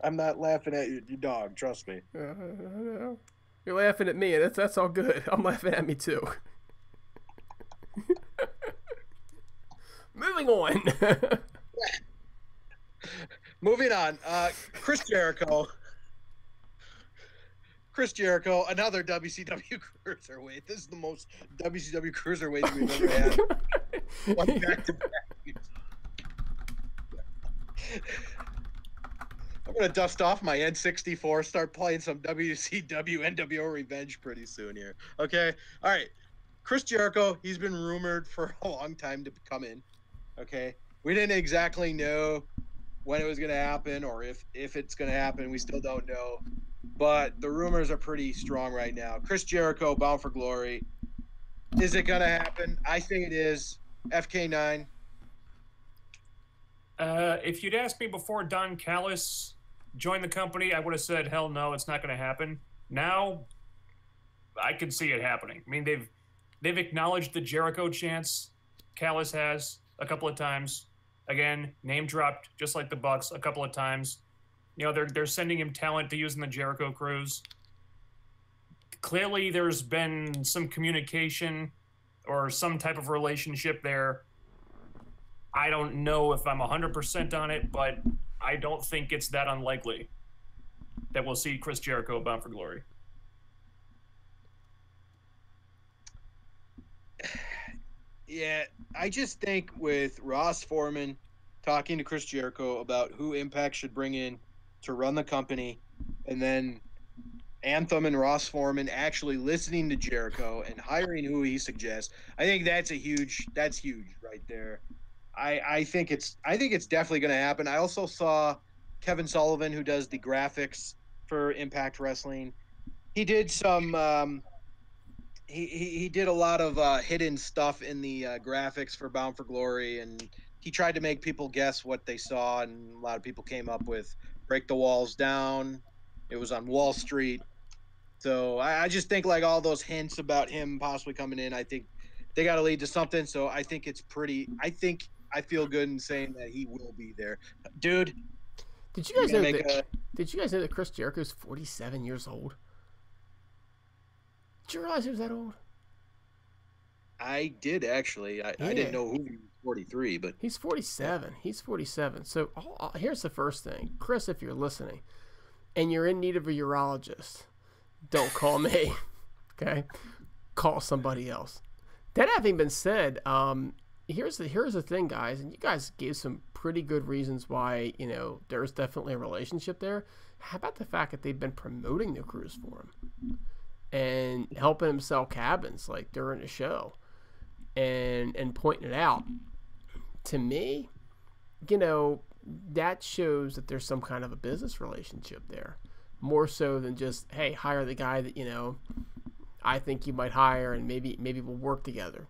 I'm not laughing at your dog. Trust me. You're laughing at me. That's all good. I'm laughing at me too. Moving on. Moving on. Chris Jericho, another WCW Cruiserweight. This is the most WCW Cruiserweight we've ever had. One back to back. I'm going to dust off my N64, start playing some WCW NWO Revenge pretty soon here. Okay? All right. Chris Jericho, he's been rumored for a long time to come in. Okay? We didn't exactly know when it was going to happen or if it's going to happen. We still don't know. But the rumors are pretty strong right now. Chris Jericho, Bound for Glory. Is it going to happen? I think it is. FK9. If you'd asked me before Don Callis joined the company, I would have said, hell no, it's not going to happen. Now, I can see it happening. I mean, they've acknowledged the Jericho chance. Callis has a couple of times. Again, name dropped just like the Bucks a couple of times. You know, they're sending him talent to use in the Jericho Cruise. Clearly, there's been some communication or some type of relationship there. I don't know if I'm 100% on it, but I don't think it's that unlikely that we'll see Chris Jericho Bound for Glory. Yeah, I just think with Ross Foreman talking to Chris Jericho about who Impact should bring in to run the company, and then Anthem and Ross Foreman actually listening to Jericho and hiring who he suggests, I think that's huge right there. I think it's definitely going to happen. I also saw Kevin Sullivan, who does the graphics for Impact Wrestling. He did some he did a lot of hidden stuff in the graphics for Bound for Glory, and he tried to make people guess what they saw, and a lot of people came up with Break the Walls Down. It was on Wall Street. So I just think like all those hints about him possibly coming in, I think they got to lead to something. So I think I feel good in saying that he will be there. Dude, did you guys know that Chris Jericho's 47 years old? Did you realize he was that old? I did, actually. I didn't know who he was 43, but... He's 47. He's 47. So here's the first thing. Chris, if you're listening and you're in need of a urologist, don't call me, okay? Call somebody else. That having been said, here's the thing, guys, and you guys gave some pretty good reasons why, you know, there's definitely a relationship there. How about the fact that they've been promoting the cruise for him and helping him sell cabins like during the show and pointing it out? To me, you know, that shows that there's some kind of a business relationship there, more so than just, hey, hire the guy that, you know, I think you might hire and maybe we'll work together.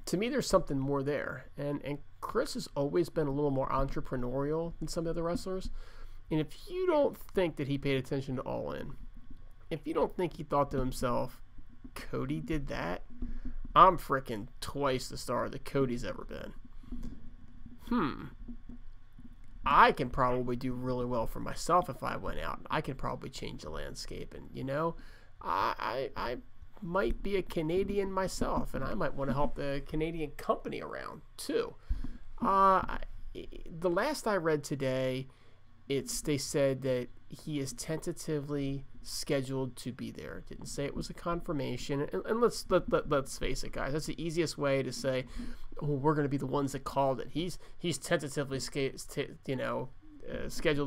To me, there's something more there. And Chris has always been a little more entrepreneurial than some of the other wrestlers. And if you don't think that he paid attention to All In, if you don't think he thought to himself, Cody did that, I'm freaking twice the star that Cody's ever been. I can probably do really well for myself if I went out. I could probably change the landscape. And, you know, I might be a Canadian myself, and I might want to help the Canadian company around too. The last I read today, they said that he is tentatively scheduled to be there. It didn't say it was a confirmation. And let's face it, guys. That's the easiest way to say, oh, we're going to be the ones that called it. He's tentatively scheduled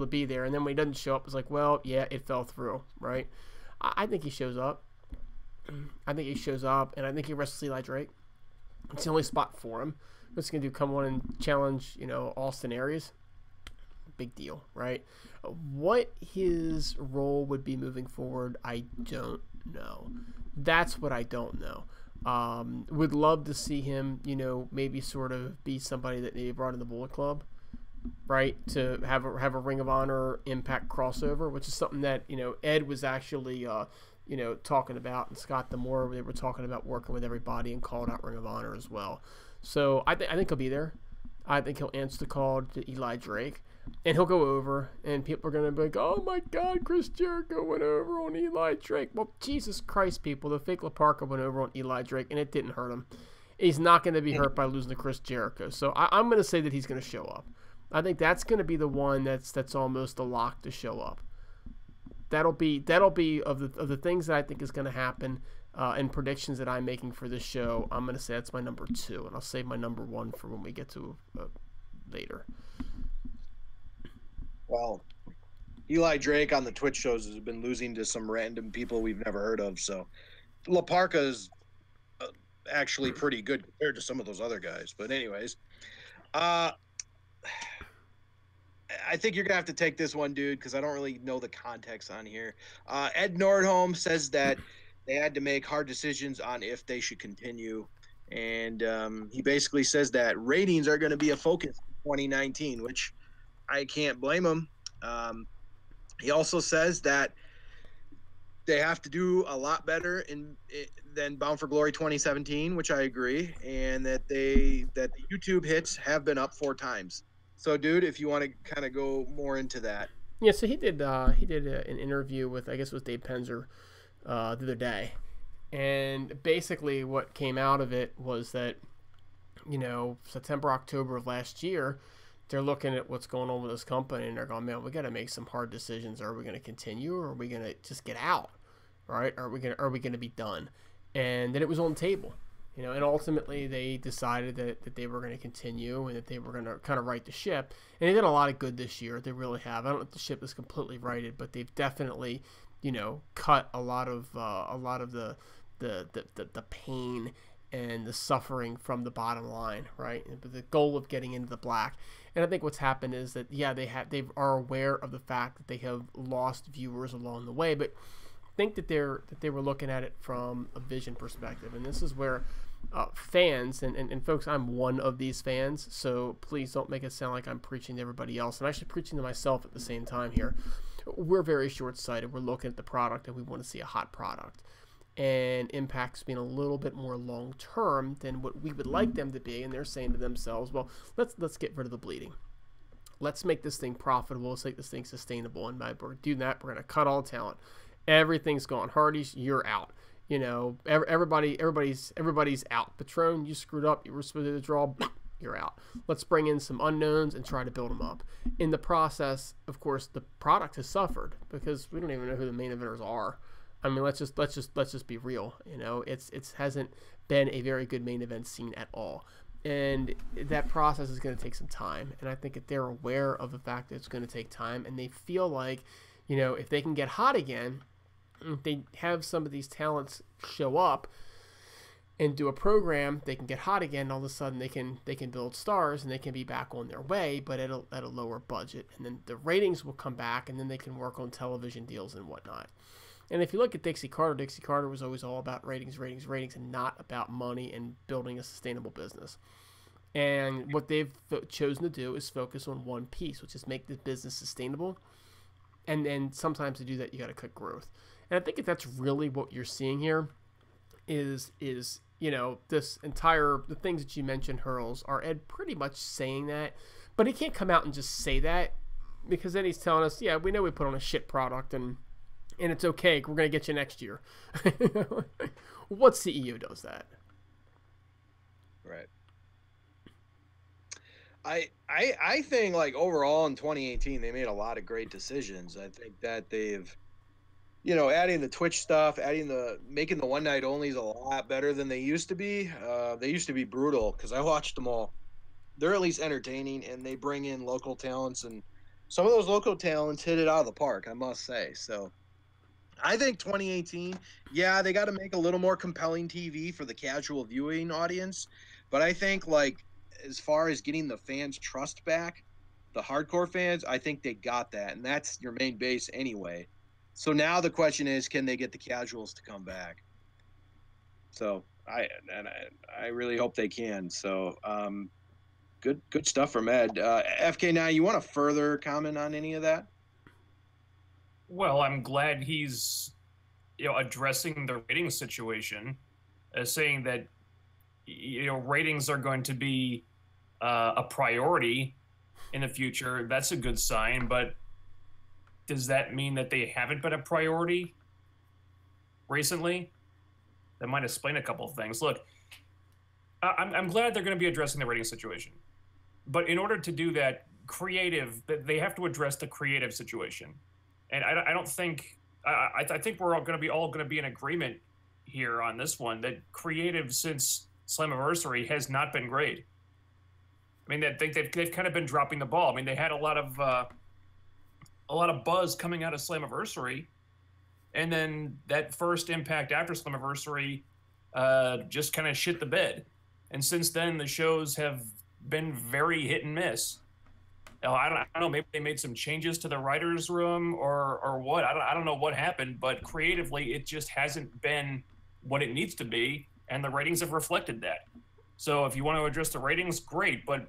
to be there, and then when he doesn't show up, it's like, well, yeah, it fell through, right? I think he shows up. I think he shows up, and I think he wrestles Eli Drake. It's the only spot for him. What's he going to do? Come on and challenge, you know, Austin Aries? Big deal, right? What his role would be moving forward, I don't know. That's what I don't know. Would love to see him, you know, maybe sort of be somebody that maybe brought in the Bullet Club, right? To have a Ring of Honor Impact crossover, which is something that, you know, Ed was actually, you know, talking about, and Scott D'Amore, they were talking about working with everybody and called out Ring of Honor as well. So I think he'll be there. I think he'll answer the call to Eli Drake, and he'll go over, and people are going to be like, oh my God, Chris Jericho went over on Eli Drake. Well, Jesus Christ, people, the fake Parka went over on Eli Drake, and it didn't hurt him. He's not going to be hurt by losing to Chris Jericho. So I'm going to say that he's going to show up. I think that's going to be the one that's almost a lock to show up. That'll be of the things that I think is going to happen, and predictions that I'm making for this show. I'm going to say that's my number 2, and I'll save my number 1 for when we get to later. Well, Eli Drake on the Twitch shows has been losing to some random people we've never heard of. So La Parka is actually pretty good compared to some of those other guys. But anyways, I think you're going to have to take this one, dude, because I don't really know the context on here. Ed Nordholm says that they had to make hard decisions on if they should continue. And he basically says that ratings are going to be a focus in 2019, which I can't blame him. He also says that they have to do a lot better than Bound for Glory 2017, which I agree, and that the YouTube hits have been up 4 times. So, dude, if you want to kind of go more into that. Yeah, so he did an interview with, I guess it was Dave Penzer the other day. And basically what came out of it was that, you know, September, October of last year, they're looking at what's going on with this company, and they're going, man, we got to make some hard decisions. Are we going to continue, or are we going to just get out, right? Are we going to be done? And then it was on the table, you know, and ultimately they decided that they were going to continue and that they were going to kind of right the ship. And they did a lot of good this year. They really have. I don't know if the ship is completely righted, but they've definitely, you know, cut a lot of the pain and the suffering from the bottom line, right? But the goal of getting into the black. And I think what's happened is that, yeah, they are aware of the fact that they have lost viewers along the way, but I think that they were looking at it from a vision perspective. And this is where fans, and folks, I'm one of these fans, so please don't make it sound like I'm preaching to everybody else. I'm actually preaching to myself at the same time here. We're very short-sighted. We're looking at the product, and we want to see a hot product. And Impact's being a little bit more long-term than what we would like them to be, and they're saying to themselves, well, let's get rid of the bleeding. Let's make this thing profitable. Let's make this thing sustainable. And by doing that, we're going to cut all talent. Everything's gone. Hardys, you're out. You know, everybody's out. Patron, you screwed up. You were supposed to draw. You're out. Let's bring in some unknowns and try to build them up. In the process, of course, the product has suffered because we don't even know who the main eventers are. I mean, let's just be real. You know, it hasn't been a very good main event scene at all. And that process is going to take some time. And I think that they're aware of the fact that it's going to take time. And they feel like, if they can get hot again, if they have some of these talents show up and do a program, they can get hot again. All of a sudden, they can build stars and they can be back on their way, but at a lower budget. And then the ratings will come back, and then they can work on television deals and whatnot. And if you look at Dixie Carter was always all about ratings, and not about money and building a sustainable business. And what they've chosen to do is focus on one piece, which is make the business sustainable. And then sometimes to do that, you got to cut growth. And I think that's really what you're seeing here is this entire, the things that you mentioned, Hurls, are Ed pretty much saying that. But he can't come out and just say that, because then he's telling us, yeah, we know we put on a shit product and it's okay. We're going to get you next year. What CEO does that? Right. I think, like, overall in 2018, they made a lot of great decisions. I think that they've, adding the Twitch stuff, making the one night onlys a lot better than they used to be. They used to be brutal, because I watched them all. They're at least entertaining, and they bring in local talents, and some of those local talents hit it out of the park, I must say. So I think 2018, yeah, they got to make a little more compelling TV for the casual viewing audience. But I think, like, as far as getting the fans' trust back, the hardcore fans, I think they got that. And that's your main base anyway. So now the question is, can they get the casuals to come back? So I really hope they can. So good stuff from Ed. FK9, you want to further comment on any of that? Well, I'm glad he's, addressing the ratings situation, saying that, ratings are going to be a priority in the future. That's a good sign, but does that mean that they haven't been a priority recently? That might explain a couple of things. Look, I'm glad they're going to be addressing the rating situation, but in order to do that, they have to address the creative situation. And I don't think I think we're all going to be in agreement here on this one that creative since Slammiversary has not been great. I mean, they've kind of been dropping the ball. I mean, they had a lot of buzz coming out of Slammiversary, and then that first Impact after Slammiversary just kind of shit the bed. And since then, the shows have been very hit and miss. I don't know. Maybe they made some changes to the writers' room or what. I don't know what happened, but creatively, it just hasn't been what it needs to be, and the ratings have reflected that. So if you want to address the ratings, great, but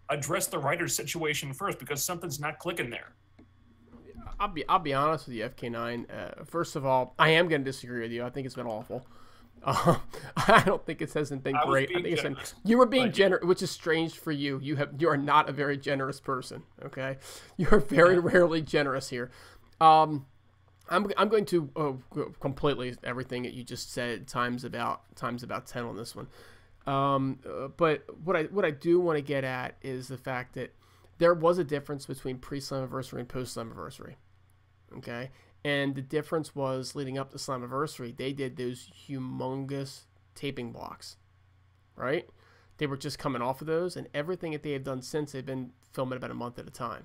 address the writers' situation first, because something's not clicking there. I'll be honest with you, FK9. First of all, I am going to disagree with you. I think it's been awful. I don't think it hasn't been great. I think you were being generous, which is strange for you. You are not a very generous person. Okay, you are very rarely generous here. I'm going to completely everything that you just said times about 10 on this one. But what I do want to get at is the fact that there was a difference between pre-Slammiversary and post-Slammiversary. Okay. And the difference was, leading up to Slammiversary, they did those humongous taping blocks, right? They were just coming off of those, and everything that they have done since, they've been filming about a month at a time.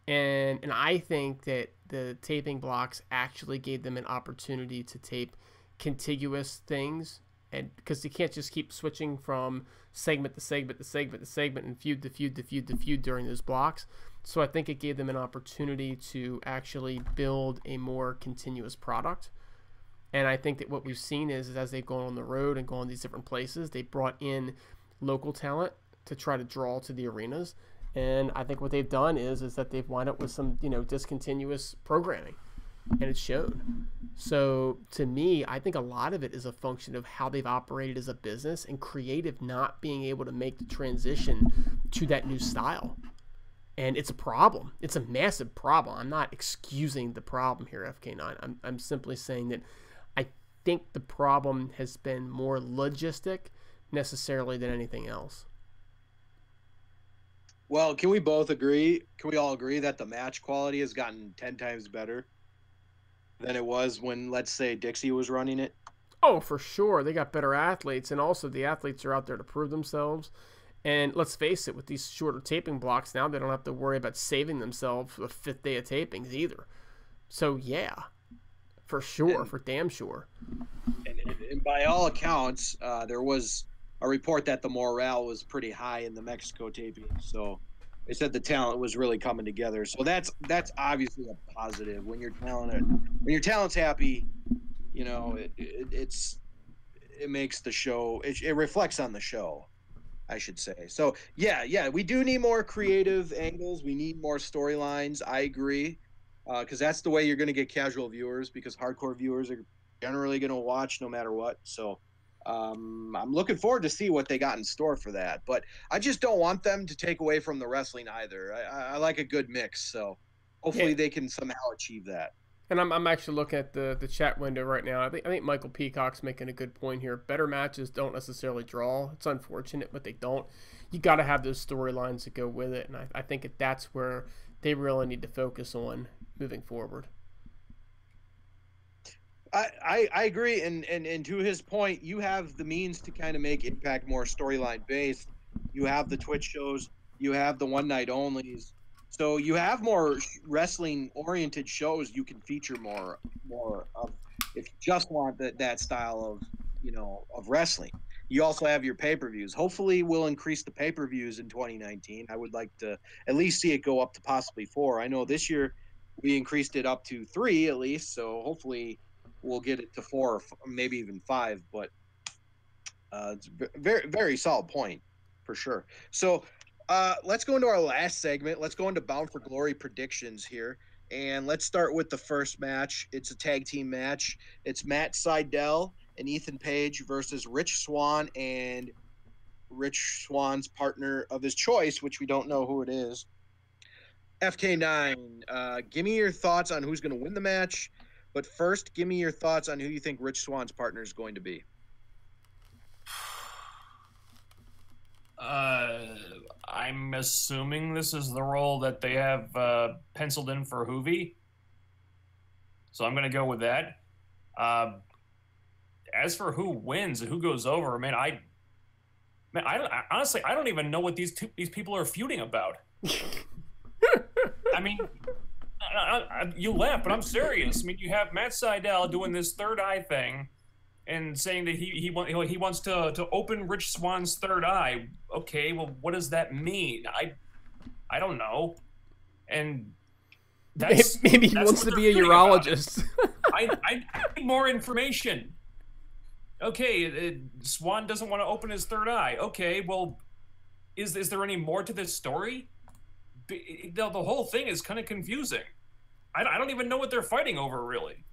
And I think that the taping blocks actually gave them an opportunity to tape contiguous things, and because they can't just keep switching from segment to segment to segment to segment and feud to feud to feud to feud during those blocks. So I think it gave them an opportunity to actually build a more continuous product. And I think that what we've seen is as they've gone on the road and gone these different places, they brought in local talent to try to draw to the arenas. And I think what they've done is that they've wound up with some, discontinuous programming, and it showed. So to me, I think a lot of it is a function of how they've operated as a business, and creative not being able to make the transition to that new style. And it's a problem. It's a massive problem. I'm not excusing the problem here, FK9. I'm simply saying that I think the problem has been more logistic necessarily than anything else. Well, can we all agree that the match quality has gotten 10 times better than it was when, let's say, Dixie was running it? Oh, for sure. They got better athletes, and also the athletes are out there to prove themselves. And let's face it, with these shorter taping blocks now, they don't have to worry about saving themselves for the 5th day of tapings either. So, yeah, for sure, for damn sure. And by all accounts, there was a report that the morale was pretty high in the Mexico taping. So they said the talent was really coming together. So that's obviously a positive. When your talent's happy, you know, it makes the show. It reflects on the show, I should say. So yeah, we do need more creative angles. We need more storylines. I agree, because that's the way you're going to get casual viewers, because hardcore viewers are generally going to watch no matter what. So I'm looking forward to see what they got in store for that. But I just don't want them to take away from the wrestling either. I like a good mix. So hopefully they can somehow achieve that. And I'm actually looking at the chat window right now. I think Michael Peacock's making a good point here. Better matches don't necessarily draw. It's unfortunate, but they don't. You got to have those storylines that go with it, and I think that's where they really need to focus on moving forward. I agree, and to his point, you have the means to kind of make Impact more storyline based. You have the Twitch shows, you have the one night onlys, so you have more wrestling oriented shows you can feature more of if you just want that style of wrestling. You also have your pay-per-views. Hopefully we'll increase the pay-per-views in 2019. I would like to at least see it go up to possibly 4. I know this year we increased it up to 3 at least, so hopefully we'll get it to 4 or maybe even 5, but it's a very, very solid point for sure. So let's go into our last segment. Let's go into Bound for Glory predictions here. And let's start with the first match. It's a tag team match. It's Matt Sydal and Ethan Page versus Rich Swann and Rich Swann's partner of his choice, which we don't know who it is. FK9, give me your thoughts on who's going to win the match. But first, give me your thoughts on who you think Rich Swann's partner is going to be. I'm assuming this is the role that they have penciled in for Hoovy. So I'm going to go with that. As for who wins and who goes over, man, I honestly, I don't even know what these people are feuding about. I mean... you laugh, but I'm serious. I mean, you have Matt Sydal doing this third eye thing and saying that he wants to open Rich Swann's third eye. Okay, well, what does that mean? I don't know. And maybe he wants to be a urologist. I need more information. Okay, Swann doesn't want to open his third eye. Okay, well, is there any more to this story? The whole thing is kind of confusing. I don't even know what they're fighting over, really.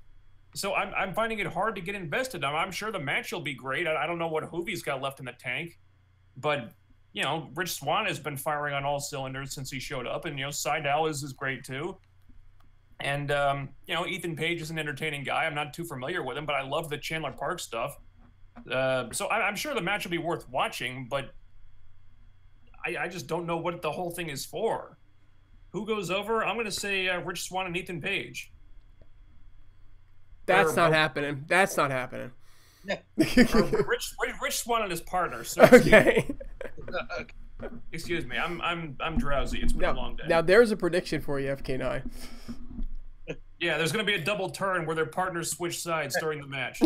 So I'm finding it hard to get invested. I'm sure the match will be great. I don't know what Hoovy's got left in the tank. But, you know, Rich Swann has been firing on all cylinders since he showed up. And, you know, Sydal is great, too. And, you know, Ethan Page is an entertaining guy. I'm not too familiar with him, but I love the Chandler Park stuff. So I'm sure the match will be worth watching, but I just don't know what the whole thing is for. Who goes over? I'm going to say Rich Swann and Ethan Page. That's not happening. That's not happening. Rich Swann and his partner. So okay. Excuse me. I'm drowsy. It's been a long day. Now there's a prediction for you, FK9. Yeah, there's going to be a double turn where their partners switch sides during the match.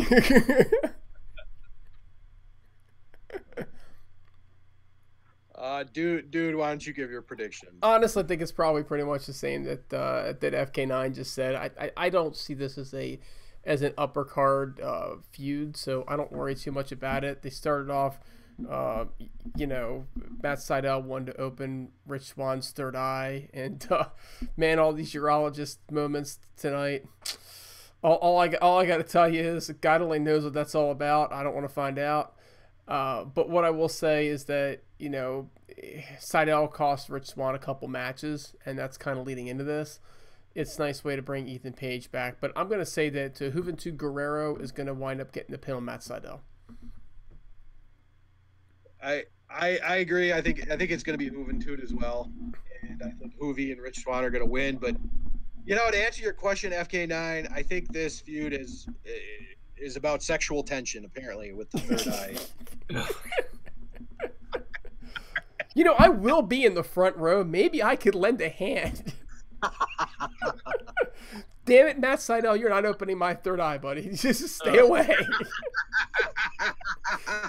Dude, why don't you give your prediction? Honestly, I think it's probably pretty much the same that FK9 just said. I don't see this as an upper card feud, so I don't worry too much about it. They started off, you know, Matt Sydal wanted to open Rich Swann's third eye, and man, all these urologist moments tonight. All I got to tell you is God only knows what that's all about. I don't want to find out. But what I will say is that, you know, Sydal cost Rich Swann a couple matches, and that's kind of leading into this. It's a nice way to bring Ethan Page back. But I'm going to say that Juventud Guerrero is going to wind up getting the pin on Matt Sydal. I agree. I think it's going to be Juventud as well. And I think Hoovy and Rich Swann are going to win. But, you know, to answer your question, FK9, I think this feud is about sexual tension, apparently, with the third eye. You know, I will be in the front row. Maybe I could lend a hand. Damn it, Matt Seidel, you're not opening my third eye, buddy. Just stay away.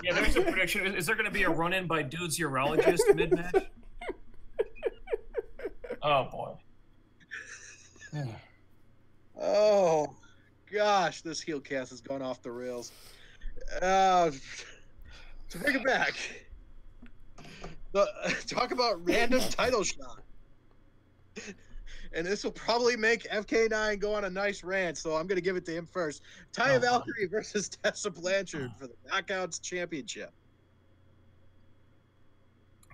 Yeah, there's a prediction. Is there going to be a run-in by Dude's urologist mid-match? Oh, boy. Oh, gosh, this Heelcast has gone off the rails. To bring it back, talk about random title shot. And this will probably make FK9 go on a nice rant, so I'm going to give it to him first. Taya Valkyrie versus Tessa Blanchard for the Knockouts Championship.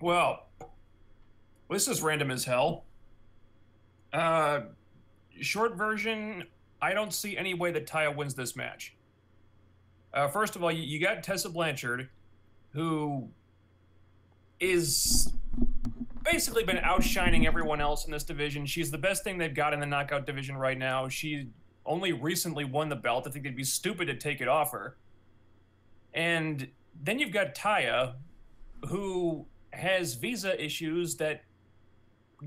Well, this is random as hell. Short version, I don't see any way that Taya wins this match. First of all, you got Tessa Blanchard, who is basically been outshining everyone else in this division. She's the best thing they've got in the knockout division right now. She only recently won the belt. I think it'd be stupid to take it off her. And then you've got Taya, who has visa issues that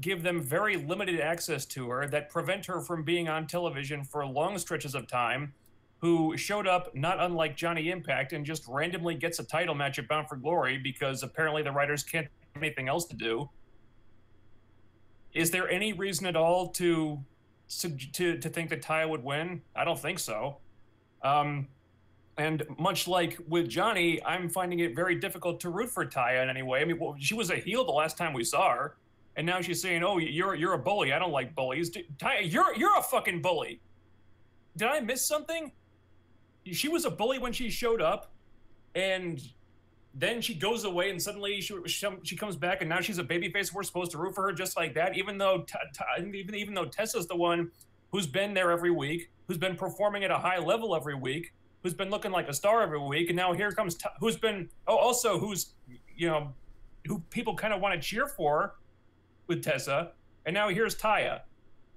give them very limited access to her, that prevent her from being on television for long stretches of time, who showed up not unlike Johnny Impact and just randomly gets a title match at Bound for Glory because apparently the writers can't have anything else to do. Is there any reason at all to think that Taya would win? I don't think so. And much like with Johnny, I'm finding it very difficult to root for Taya in any way. I mean, well, she was a heel the last time we saw her, and now she's saying, "Oh, you're a bully. I don't like bullies." Taya, you're a fucking bully. Did I miss something? She was a bully when she showed up, and then she goes away, and suddenly she comes back, and now she's a babyface. We're supposed to root for her just like that, even though even though Tessa's the one who's been there every week, who's been performing at a high level every week, who's been looking like a star every week, and now here comes who's who people kind of want to cheer for with Tessa, and now here's Taya,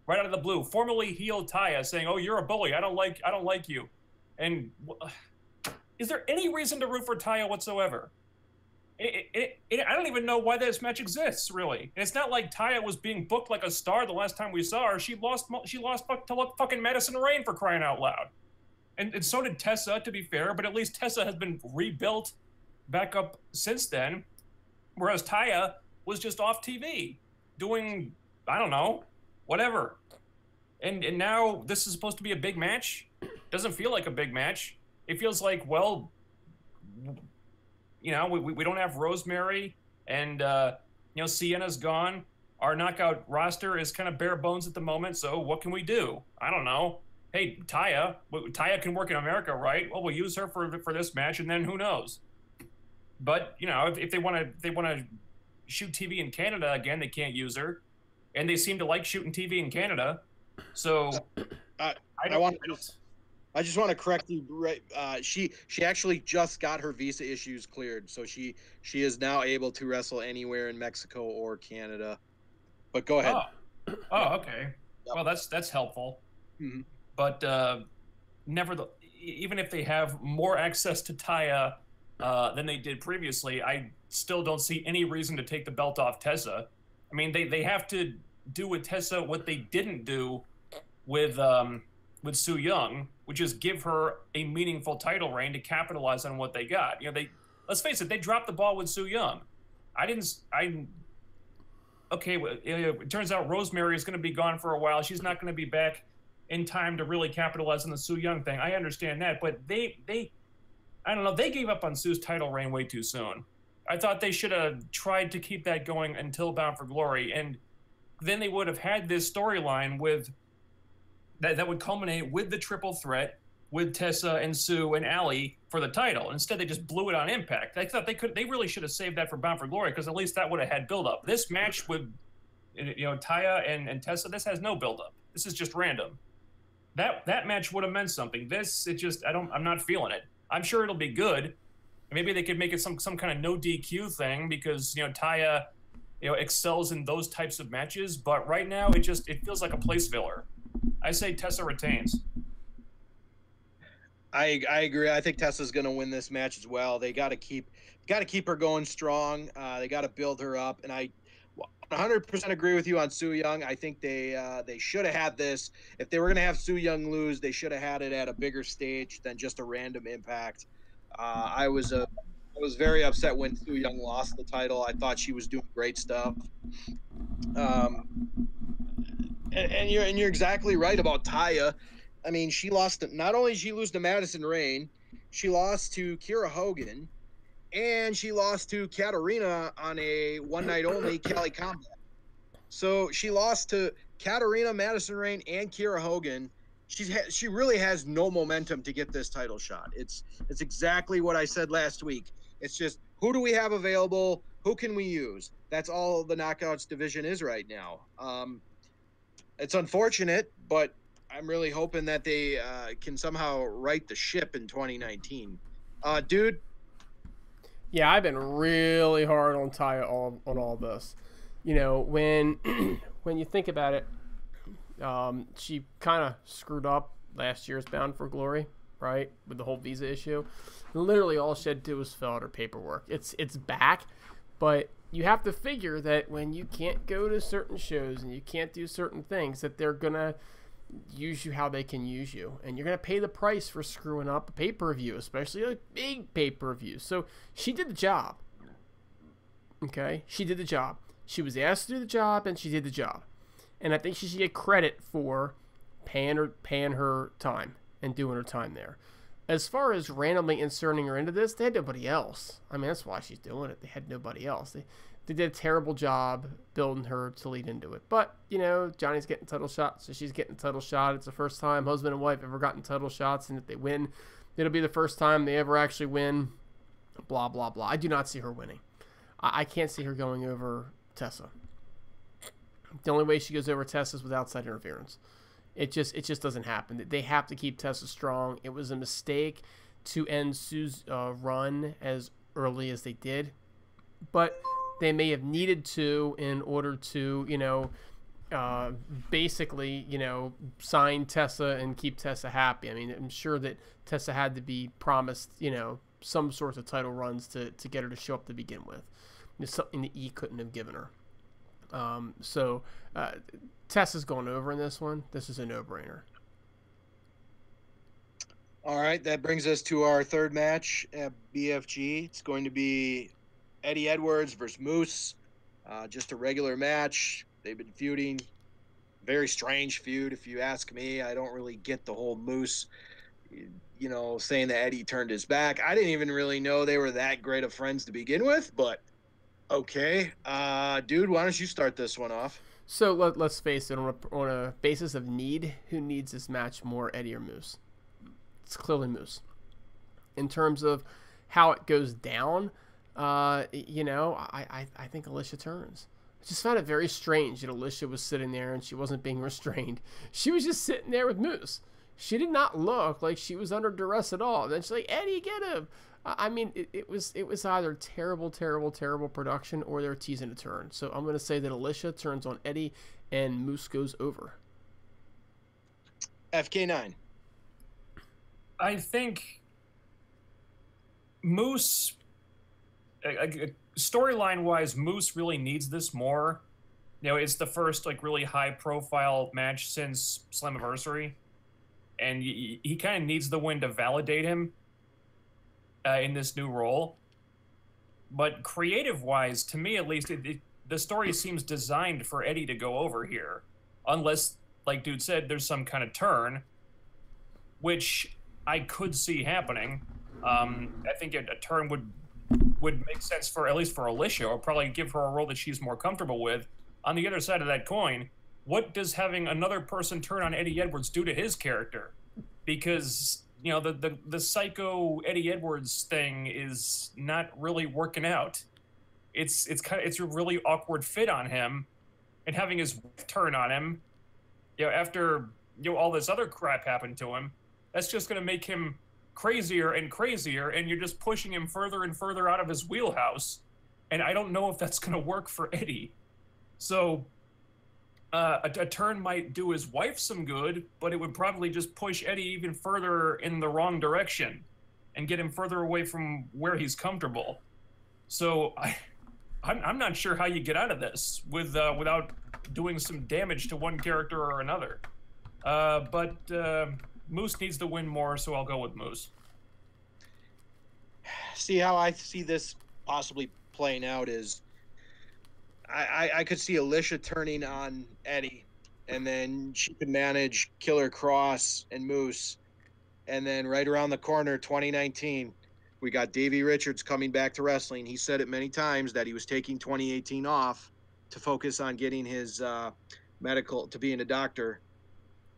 right out of the blue, formerly heel Taya, saying, "Oh, you're a bully. I don't like you." And is there any reason to root for Taya whatsoever? I don't even know why this match exists, really. And it's not like Taya was being booked like a star the last time we saw her. She lost to fucking Madison Rayne, for crying out loud. And so did Tessa, to be fair, but at least Tessa has been rebuilt back up since then, whereas Taya was just off TV doing, I don't know, whatever. And now this is supposed to be a big match. Doesn't feel like a big match. It feels like, well, you know, we don't have Rosemary, and Sienna's gone. Our knockout roster is kind of bare bones at the moment, so what can we do? I don't know. Hey, Taya can work in America, right? Well, we'll use her for this match, and then who knows? But you know, if they want to shoot TV in Canada again, they can't use her, and they seem to like shooting TV in Canada. So I just want to correct you. Right, she actually just got her visa issues cleared, so she is now able to wrestle anywhere in Mexico or Canada. But go ahead. Oh, okay. Yep. Well, that's helpful. Mm-hmm. But even if they have more access to Taya than they did previously, I still don't see any reason to take the belt off Tessa. I mean, they have to do with Tessa what they didn't do with Su Yung, which is give her a meaningful title reign to capitalize on what they got. You know, let's face it, they dropped the ball with Su Yung. It turns out Rosemary is going to be gone for a while. She's not going to be back in time to really capitalize on the Su Yung thing. I understand that, but they gave up on Su's title reign way too soon. I thought they should have tried to keep that going until Bound for Glory, and then they would have had this storyline with that would culminate with the triple threat with Tessa and Sue and Allie for the title. Instead, they just blew it on Impact. I thought they really should have saved that for Bound for Glory, because at least that would have had build-up. This match with Taya and Tessa, this has no build-up. This is just random. That match would have meant something. I'm not feeling it. I'm sure it'll be good. Maybe they could make it some kind of no DQ thing, because Taya excels in those types of matches, but right now it feels like a place filler. I say Tessa retains. I agree. I think Tessa's going to win this match as well. They got to keep her going strong. They got to build her up, and I 100% agree with you on Su Yung. I think they should have had this. If they were going to have Su Yung lose, they should have had it at a bigger stage than just a random Impact. I was very upset when Su Yung lost the title. I thought she was doing great stuff. And you're exactly right about Taya. I mean, she lost. Not only did she lose to Madison Rayne, she lost to Kiera Hogan, and she lost to Katarina on a one night only Cali combat. So she lost to Katarina, Madison Rayne, and Kiera Hogan. She really has no momentum to get this title shot. It's exactly what I said last week. It's just, who do we have available? Who can we use? That's all the Knockouts division is right now. It's unfortunate, but I'm really hoping that they can somehow right the ship in 2019. Dude? Yeah, I've been really hard on Taya on all this. You know, when when you think about it, she kind of screwed up last year's Bound for Glory, right? With the whole visa issue. Literally all she had to do was fill out her paperwork. It's back, but you have to figure that when you can't go to certain shows and you can't do certain things, that they're going to use you how they can use you. And you're going to pay the price for screwing up a pay-per-view, especially a big pay-per-view. So she did the job. Okay? She did the job. She was asked to do the job, and she did the job. And I think she should get credit for paying her time and doing her time there. As far as randomly inserting her into this, they had nobody else. I mean, that's why she's doing it. They had nobody else. They did a terrible job building her to lead into it. But, you know, Johnny's getting title shots, so she's getting a title shot. It's the first time husband and wife ever gotten title shots, and if they win, it'll be the first time they ever actually win. Blah, blah, blah. I do not see her winning. I can't see her going over Tessa. The only way she goes over Tessa is with outside interference. It just doesn't happen. They have to keep Tessa strong. It was a mistake to end Sue's run as early as they did, but they may have needed to in order to, you know, basically, you know, sign Tessa and keep Tessa happy. I mean, I'm sure that Tessa had to be promised, you know, some sorts of title runs to get her to show up to begin with. It's something that E couldn't have given her. Tessa's going over in this one. This is a no-brainer. All right, that brings us to our third match at BFG. It's going to be Eddie Edwards versus Moose. Just a regular match. They've been feuding. Very strange feud, if you ask me. I don't really get the whole Moose, you know, saying that Eddie turned his back. I didn't even really know they were that great of friends to begin with, but okay. Dude, why don't you start this one off? So let's face it, on a basis of need, who needs this match more, Eddie or Moose? It's clearly Moose. In terms of how it goes down, you know, I think Alicia turns. I just found it very strange that Alicia was sitting there and she wasn't being restrained. She was just sitting there with Moose. She did not look like she was under duress at all. Then she's like, Eddie, get him. I mean, it was either terrible production or they're teasing a turn. So I'm going to say that Alicia turns on Eddie and Moose goes over. FK9. I think Moose, storyline-wise, Moose really needs this more. You know, it's the first, like, really high-profile match since Slammiversary. And he kind of needs the win to validate him in this new role. But creative-wise, to me at least, the story seems designed for Eddie to go over here. Unless, like Dude said, there's some kind of turn, which I could see happening. I think a turn would make sense for, at least for Alicia, or probably give her a role that she's more comfortable with. On the other side of that coin, what does having another person turn on Eddie Edwards do to his character? Because, you know, the psycho Eddie Edwards thing is not really working out. It's a really awkward fit on him, and having his wife turn on him, you know, after, you know, all this other crap happened to him, that's just going to make him crazier and crazier, and you're just pushing him further and further out of his wheelhouse. And I don't know if that's going to work for Eddie. So a turn might do his wife some good, but it would probably just push Eddie even further in the wrong direction and get him further away from where he's comfortable. So I'm not sure how you get out of this without doing some damage to one character or another. But Moose needs to win more, so I'll go with Moose. See how I see this possibly playing out is I could see Alicia turning on Eddie, and then she could manage Killer Cross and Moose. And then right around the corner, 2019, we got Davey Richards coming back to wrestling. He said it many times that he was taking 2018 off to focus on getting his medical, to being a doctor.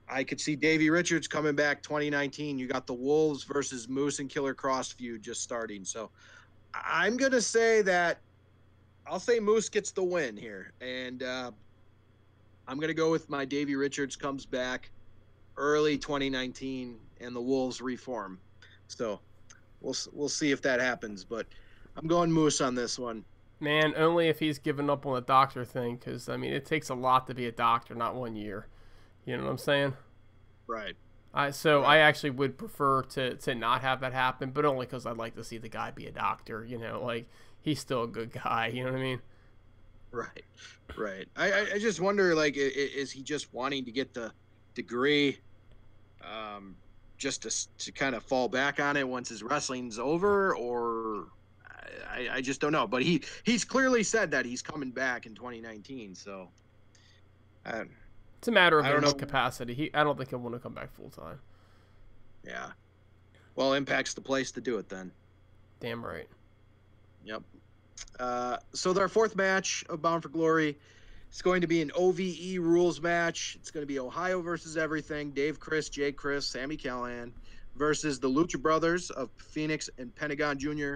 I could see Davey Richards coming back 2019. You got the Wolves versus Moose and Killer Cross feud just starting. So I'm going to say that I'll say Moose gets the win here. And I'm going to go with my Davey Richards comes back early 2019 and the Wolves reform. So we'll see if that happens. But I'm going Moose on this one. Man, only if he's given up on the doctor thing, because, I mean, it takes a lot to be a doctor, not 1 year. You know what I'm saying? Right. I actually would prefer to not have that happen, but only because I'd like to see the guy be a doctor. You know, like, he's still a good guy. You know what I mean? Right. I just wonder, like, is he just wanting to get the degree just to kind of fall back on it once his wrestling's over, or I just don't know. But he's clearly said that he's coming back in 2019, so it's a matter of in what capacity. I don't think he'll want to come back full time. Yeah. Well, Impact's the place to do it then. Damn right. Yep. So our fourth match of Bound for Glory, it's going to be an OVE rules match. It's going to be Ohio versus everything. Dave Chris, Jay Chris, Sami Callihan versus the Lucha Brothers of Phoenix and Pentagon Jr.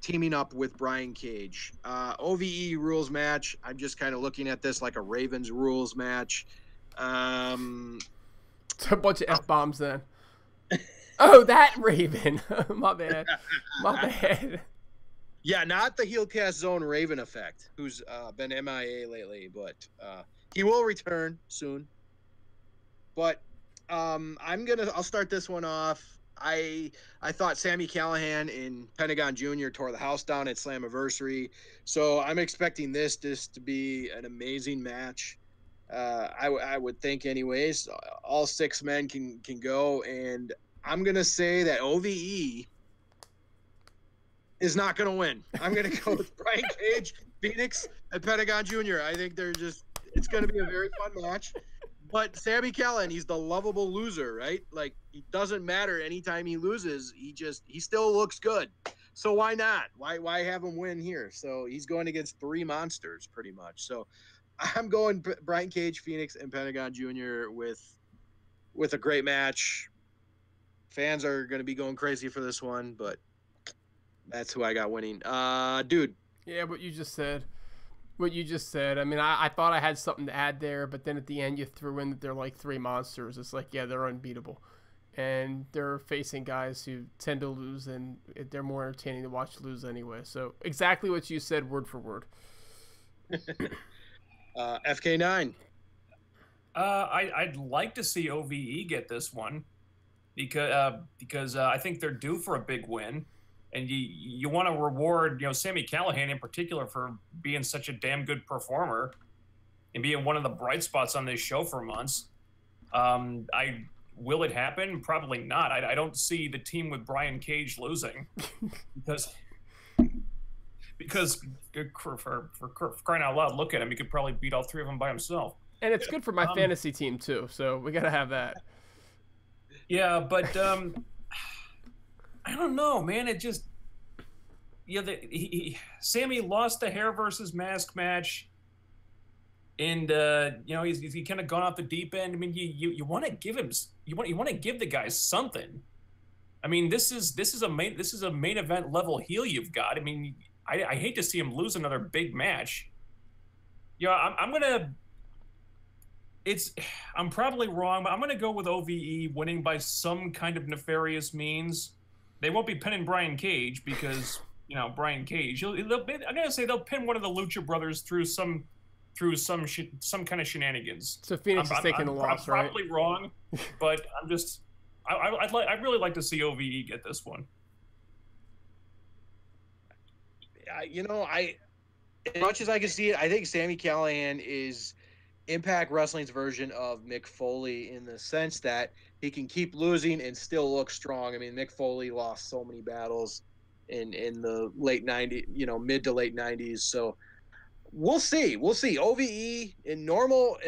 teaming up with Brian Cage. OVE rules match. I'm just kind of looking at this like a Ravens rules match. It's a bunch of F-bombs then. Oh, that Raven. My bad. Yeah, not the Heelcast Zone Raven effect, who's been MIA lately, but he will return soon. But I'll start this one off. I thought Sami Callihan and Pentagon Jr. tore the house down at Slammiversary, so I'm expecting this to be an amazing match. I would think, anyways. All six men can go, and I'm gonna say that OVE is not gonna win. I'm gonna go with Brian Cage, Phoenix, and Pentagon Jr. I think it's gonna be a very fun match. But Sami Callihan, he's the lovable loser, right? Like, it doesn't matter anytime he loses. He still looks good. So why not? Why have him win here? So he's going against three monsters pretty much. So I'm going Brian Cage, Phoenix, and Pentagon Jr. with a great match. Fans are going to be going crazy for this one, but that's who I got winning. Dude. Yeah, what you just said. I mean, I thought I had something to add there, but then at the end you threw in that they're like three monsters. It's like, yeah, they're unbeatable. And they're facing guys who tend to lose, and they're more entertaining to watch lose anyway. So exactly what you said, word for word. FK9. I'd like to see OVE get this one because I think they're due for a big win. And you want to reward, Sami Callihan in particular for being such a damn good performer and being one of the bright spots on this show for months. Will it happen? Probably not. I don't see the team with Brian Cage losing because for crying out loud, look at him. He could probably beat all three of them by himself. And it's good for my fantasy team too. So we got to have that. Yeah, but I don't know, man. It just, Sammy lost the hair versus mask match, and he's kind of gone off the deep end. I mean, you want to give him, you want to give the guy something. I mean, this is a main event level heel you've got. I mean, I hate to see him lose another big match. I'm probably wrong, but I'm gonna go with OVE winning by some kind of nefarious means. They won't be pinning Brian Cage because, Brian Cage. I'm going to say they'll pin one of the Lucha Brothers through some through some kind of shenanigans. So Phoenix is taking the loss, I'm right? probably wrong, but I'd really like to see OVE get this one. As much as I can see it, I think Sami Callihan is Impact Wrestling's version of Mick Foley in the sense that he can keep losing and still look strong. I mean, Mick Foley lost so many battles in the late 90s, mid to late 90s. So we'll see. OVE in normal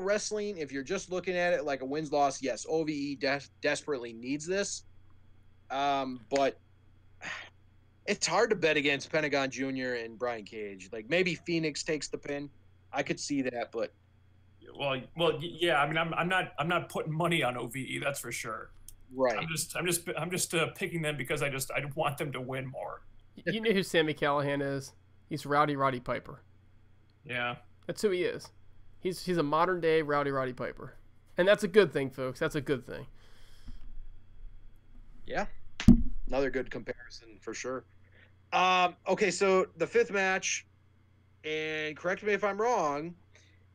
wrestling, if you're just looking at it like a wins-loss, yes, OVE desperately needs this. But it's hard to bet against Pentagon Jr. and Brian Cage. Like maybe Phoenix takes the pin. I could see that, but well, yeah. I mean, I'm not putting money on OVE. That's for sure. Right. I'm just picking them because I want them to win more. You know who Sami Callihan is? He's Roddy Piper. Yeah. That's who he is. He's a modern day Roddy Piper, and that's a good thing, folks. That's a good thing. Yeah. Another good comparison for sure. Okay, so the fifth match, and correct me if I'm wrong,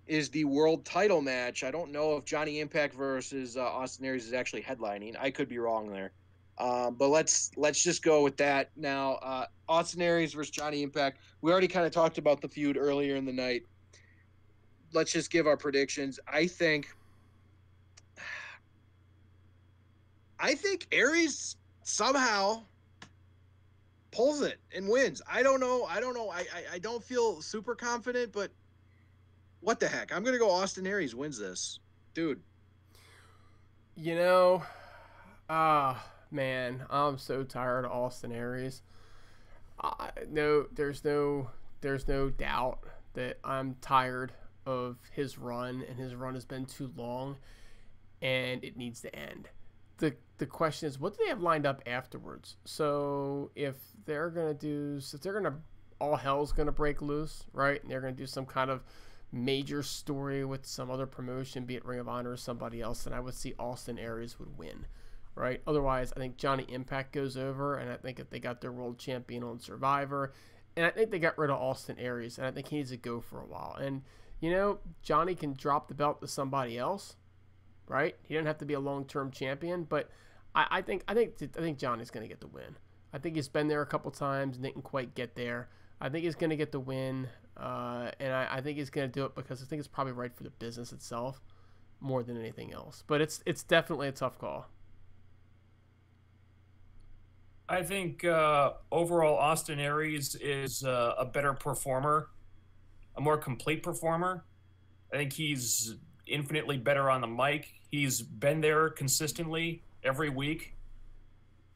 is the world title match. I don't know if Johnny Impact versus Austin Aries is actually headlining. I could be wrong there. But let's just go with that now. Austin Aries versus Johnny Impact. We already kind of talked about the feud earlier in the night. Let's just give our predictions. I think Aries somehow pulls it and wins. I don't know. I don't feel super confident, but what the heck? I'm going to go Austin Aries wins this. Dude. Man, I'm so tired of Austin Aries. There's no doubt that I'm tired of his run, and his run has been too long, and it needs to end. The question is, what do they have lined up afterwards? So if all hell's gonna break loose, right? And they're gonna do some kind of major story with some other promotion, be it Ring of Honor or somebody else, then I would see Austin Aries would win, right? Otherwise, I think Johnny Impact goes over, and I think if they got their world champion on Survivor, and I think they got rid of Austin Aries, and I think he needs to go for a while. And Johnny can drop the belt to somebody else, right? He doesn't have to be a long-term champion, but I think Johnny's going to get the win. I think he's been there a couple times and didn't quite get there. I think he's going to get the win, and I think he's going to do it because I think it's probably right for the business itself more than anything else. But it's definitely a tough call. I think overall Austin Aries is a better performer, a more complete performer. I think he's infinitely better on the mic. He's been there consistently every week.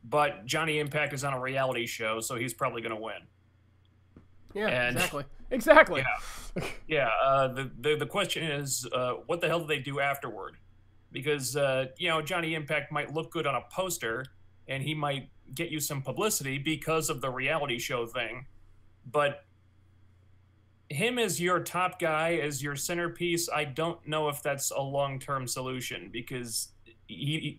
But Johnny Impact is on a reality show, so he's probably going to win. Yeah, exactly. Yeah. The question is, what the hell do they do afterward? Because Johnny Impact might look good on a poster, and he might get you some publicity because of the reality show thing, but him as your top guy, as your centerpiece, I don't know if that's a long-term solution, because the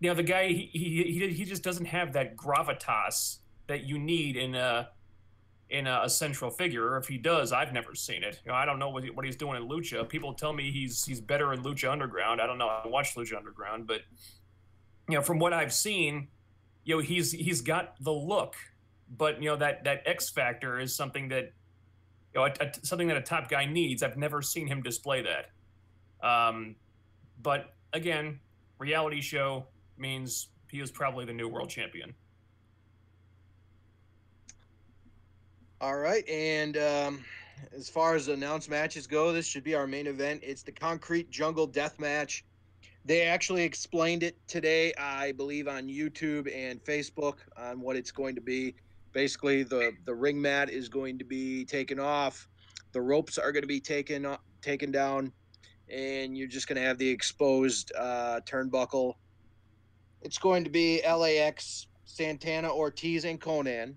guy he just doesn't have that gravitas that you need in a central figure. Or if he does, I've never seen it. I don't know what he's doing in Lucha. People tell me he's better in Lucha Underground. I don't know. I watched Lucha Underground, but from what I've seen, he's got the look, but that X factor is something that something that a top guy needs. I've never seen him display that. But again, reality show means he is probably the new world champion. All right, and as far as announced matches go, this should be our main event. It's the Concrete Jungle Death Match. They actually explained it today, I believe, on YouTube and Facebook on what it's going to be. Basically, the ring mat is going to be taken off. The ropes are going to be taken down, and you're just going to have the exposed turnbuckle. It's going to be LAX, Santana, Ortiz, and Conan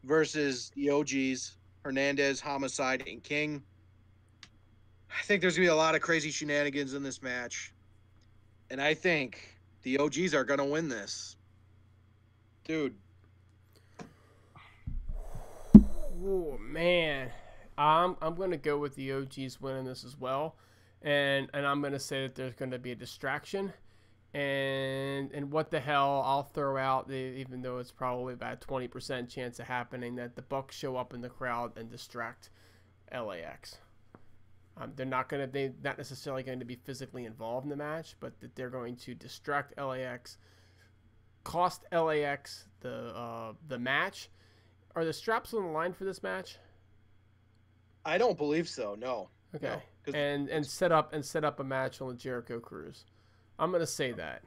versus the OGs, Hernandez, Homicide, and King. I think there's going to be a lot of crazy shenanigans in this match. And I think the OGs are going to win this. Dude. Oh, man. I'm going to go with the OGs winning this as well, and I'm going to say that there's going to be a distraction, and what the hell, I'll throw out, even though it's probably about a 20% chance of happening, that the Bucks show up in the crowd and distract LAX. They're not necessarily going to be physically involved in the match, but that they're going to distract LAX, cost LAX the match. Are the straps on the line for this match? I don't believe so. No. Okay. No, and set up a match on the Jericho Cruise. I'm gonna say that.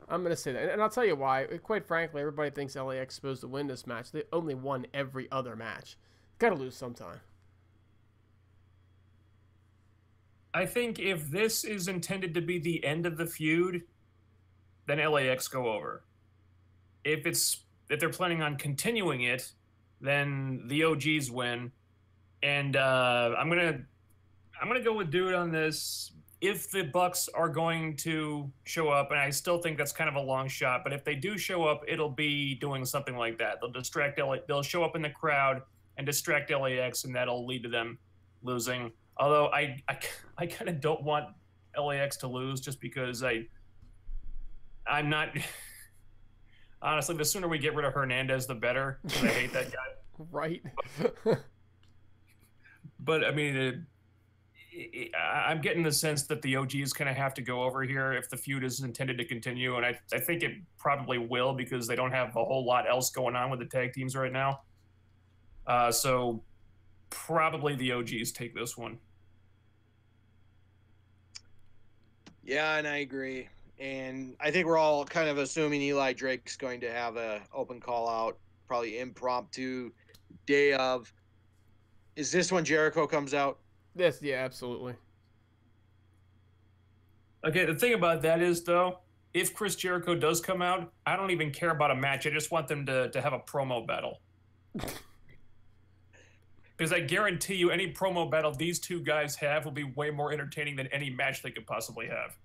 And I'll tell you why. Quite frankly, everybody thinks LAX is supposed to win this match. They only won every other match. Got to lose sometime. I think if this is intended to be the end of the feud, then LAX go over. If they're planning on continuing it, then the OGs win. And I'm gonna go with Dude on this. If the Bucks are going to show up, and I still think that's kind of a long shot, but if they do show up, it'll be doing something like that. They'll show up in the crowd and distract LAX, and that'll lead to them losing. Although I kind of don't want LAX to lose, just because I'm not. Honestly, the sooner we get rid of Hernandez, the better. I hate that guy. Right. But I mean, I'm getting the sense that the OGs kind of have to go over here if the feud is intended to continue, and I think it probably will, because they don't have a whole lot else going on with the tag teams right now. So probably the OGs take this one. Yeah, and I agree. And I think we're all kind of assuming Eli Drake's going to have a open call out, probably impromptu day of. Is this when Jericho comes out? Yes, yeah, absolutely. Okay, the thing about that is, though, if Chris Jericho does come out, I don't even care about a match. I just want them to have a promo battle. Because I guarantee you, any promo battle these two guys have will be way more entertaining than any match they could possibly have.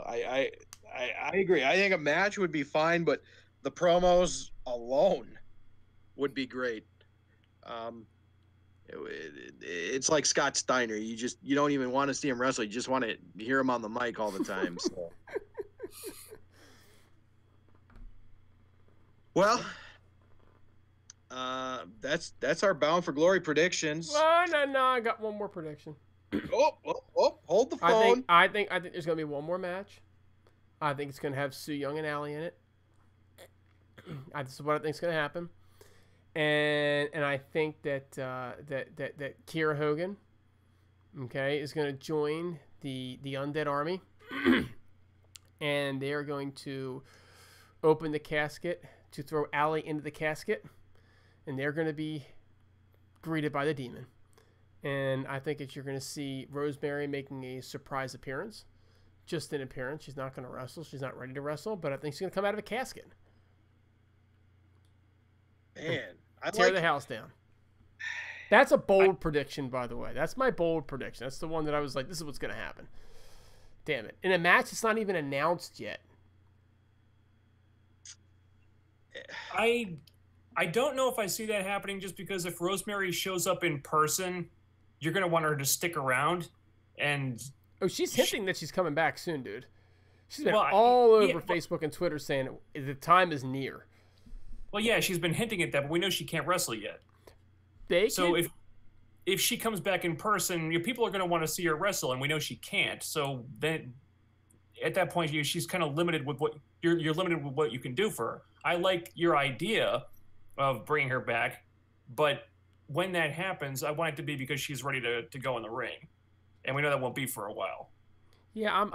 I agree. I think a match would be fine, but the promos alone would be great. It's like Scott Steiner. You don't even want to see him wrestle. You just want to hear him on the mic all the time. So. Well, that's our Bound for Glory predictions. Oh, no, I got one more prediction. Hold the phone. I think there's gonna be one more match. I think it's gonna have Su Yung and Allie in it. This is what I think is gonna happen. And I think that Kiera Hogan, okay, is going to join the Undead Army, and they are going to open the casket to throw Allie into the casket, and they're going to be greeted by the demon. And I think that you're going to see Rosemary making a surprise appearance, just an appearance. She's not going to wrestle. She's not ready to wrestle, but I think she's going to come out of a casket. Man. Tear the house down. That's a bold prediction, by the way. That's my bold prediction. That's the one that I was like, this is what's going to happen. Damn it. In a match, it's not even announced yet. I don't know if I see that happening, just because if Rosemary shows up in person, you're going to want her to stick around. And she's hinting that she's coming back soon, dude. She's been all over Facebook and Twitter saying the time is near. Well, yeah, she's been hinting at that, but we know she can't wrestle yet. So if she comes back in person, people are going to want to see her wrestle, and we know she can't. So then, at that point, she's kind of limited with what you're limited with what you can do for her. I like your idea of bringing her back, but when that happens, I want it to be because she's ready to go in the ring, and we know that won't be for a while. Yeah,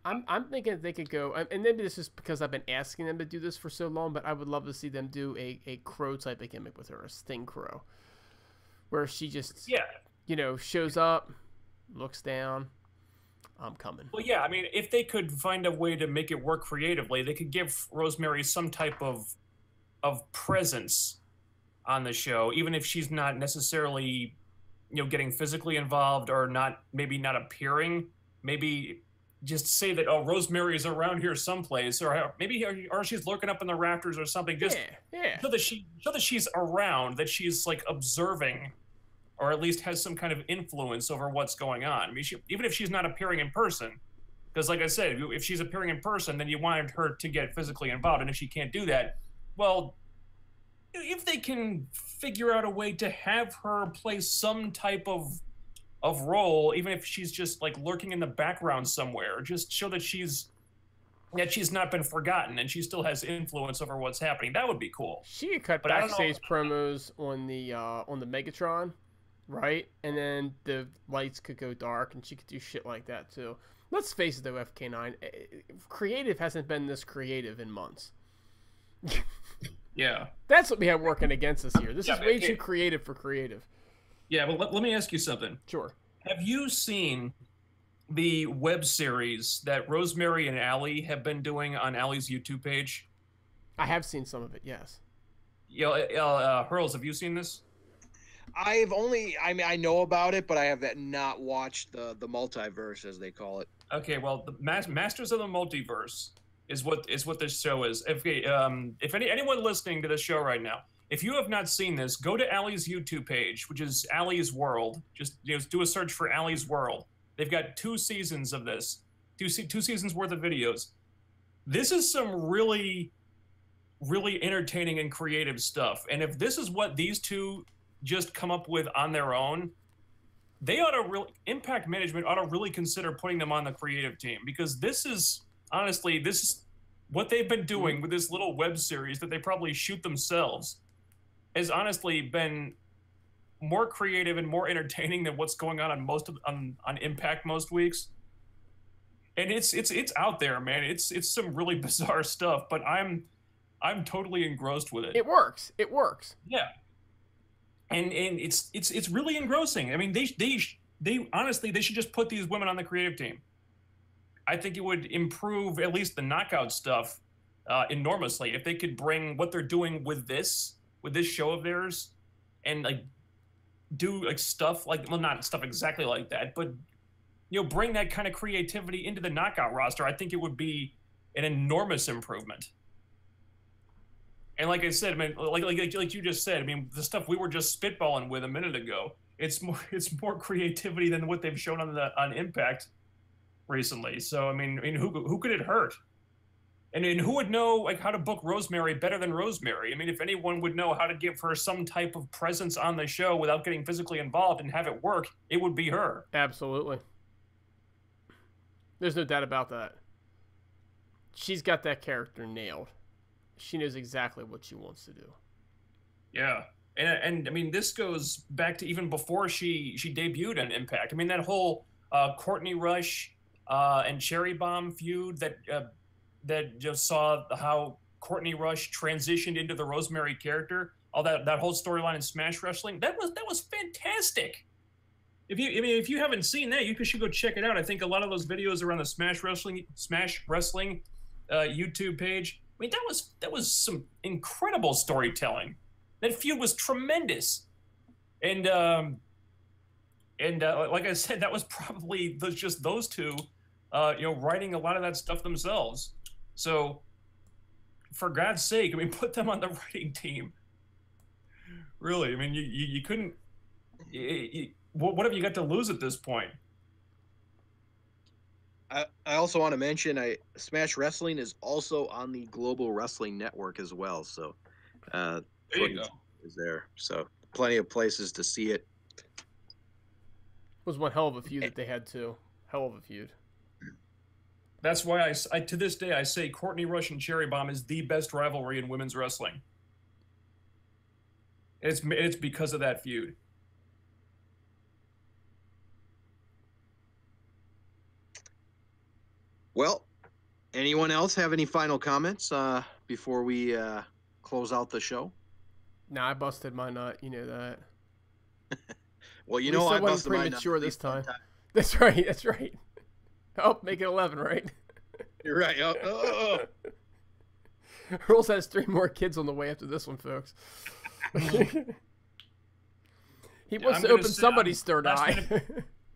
I'm thinking they could go, and maybe this is because I've been asking them to do this for so long, but I would love to see them do a crow type of gimmick with her, a Sting Crow, where she just shows up, looks down, I'm coming. Well, yeah, I mean, if they could find a way to make it work creatively, they could give Rosemary some type of presence on the show, even if she's not necessarily getting physically involved or maybe not appearing. Maybe just say that, oh, Rosemary is around here someplace, or maybe or she's lurking up in the rafters or something. Just so that she's around, that she's like observing, or at least has some kind of influence over what's going on. I mean, even if she's not appearing in person, because like I said, if she's appearing in person, then you wanted her to get physically involved, and if she can't do that, well, if they can figure out a way to have her play some type of role, even if she's just like lurking in the background somewhere, just show that she's not been forgotten and she still has influence over what's happening. That would be cool. She could cut backstage promos on the Megatron, right? And then the lights could go dark, and she could do shit like that too. Let's face it, though, FK9, creative hasn't been this creative in months. Yeah, that's what we have working against us here. This is way too creative for creative. Yeah, but let me ask you something. Sure. Have you seen the web series that Rosemary and Allie have been doing on Allie's YouTube page? I have seen some of it, yes. Hurls, have you seen this? I know about it, but I have not watched the multiverse, as they call it. Okay, well, the Masters of the Multiverse is what this show is. If anyone listening to this show right now, if you have not seen this, go to Allie's YouTube page, which is Allie's World. Just do a search for Allie's World. They've got 2 seasons of this, 2 seasons worth of videos. This is some really, really entertaining and creative stuff. And if this is what these two just come up with on their own, they ought to Impact Management ought to really consider putting them on the creative team, because this is what they've been doing with this little web series that they probably shoot themselves. Has honestly been more creative and more entertaining than what's going on on Impact most weeks. And it's out there, man. It's some really bizarre stuff, but I'm totally engrossed with it. It works. Yeah. And it's really engrossing. I mean, they honestly, they should just put these women on the creative team. I think it would improve at least the knockout stuff enormously if they could bring what they're doing with this show of theirs, and like do like stuff like, well, not stuff exactly like that, but bring that kind of creativity into the knockout roster. I think it would be an enormous improvement. And like I said, I mean, like you just said, I mean, the stuff we were just spitballing with a minute ago, it's more creativity than what they've shown on Impact recently. So I mean, who could it hurt? And who would know like how to book Rosemary better than Rosemary? I mean, if anyone would know how to give her some type of presence on the show without getting physically involved and have it work, it would be her. Absolutely. There's no doubt about that. She's got that character nailed. She knows exactly what she wants to do. Yeah. And I mean, this goes back to even before she debuted on Impact. I mean, that whole Courtney Rush and Cherry Bomb feud that just saw how Courtney Rush transitioned into the Rosemary character, all that whole storyline in Smash Wrestling, that was fantastic. If you haven't seen that, you should go check it out. I think a lot of those videos are on the Smash Wrestling YouTube page. I mean, that was some incredible storytelling. That feud was tremendous, and like I said, that was probably just those two, writing a lot of that stuff themselves. So, for God's sake, I mean, put them on the writing team. Really, I mean, you couldn't. What have you got to lose at this point? I also want to mention, Smash Wrestling is also on the Global Wrestling Network as well. So, there you go. Is there, so plenty of places to see it. Was one hell of a feud that they had too. Hell of a feud. That's why I to this day I say Courtney Rush and Cherry Bomb is the best rivalry in women's wrestling. It's because of that feud. Well, anyone else have any final comments before we close out the show? Nah, I busted my nut. You know that. Well, you know I busted my nut. Premature this time. That's right. Oh, make it 11, right? You're right. Hurls has 3 more kids on the way after this one, folks. He wants to open somebody's third eye.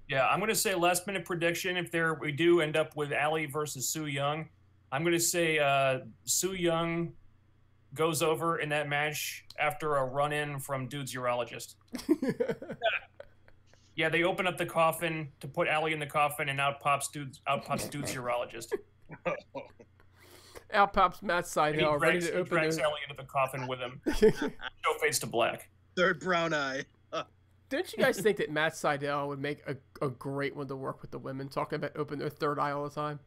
Yeah, I'm going to say last minute prediction. If we do end up with Ali versus Su Yung, I'm going to say Su Yung goes over in that match after a run-in from Dude's urologist. Yeah, they open up the coffin to put Ali in the coffin, and out pops Dude's urologist. Out pops Matt Sydal, ready to open drags Ali into the coffin with him. Show fades to black. Third brown eye. Don't you guys think that Matt Sydal would make a great one to work with the women, talking about open their third eye all the time?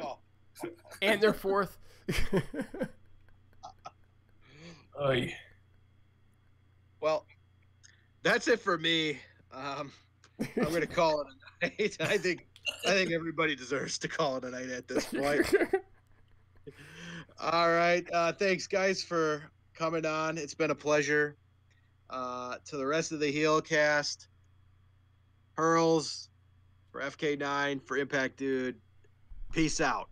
Oh. And their fourth. Oy. Well, that's it for me. I'm going to call it a night. I think everybody deserves to call it a night at this point. All right. Thanks, guys, for coming on. It's been a pleasure. To the rest of the Heelcast, Hurls, for FK9, for Impact Dude, peace out.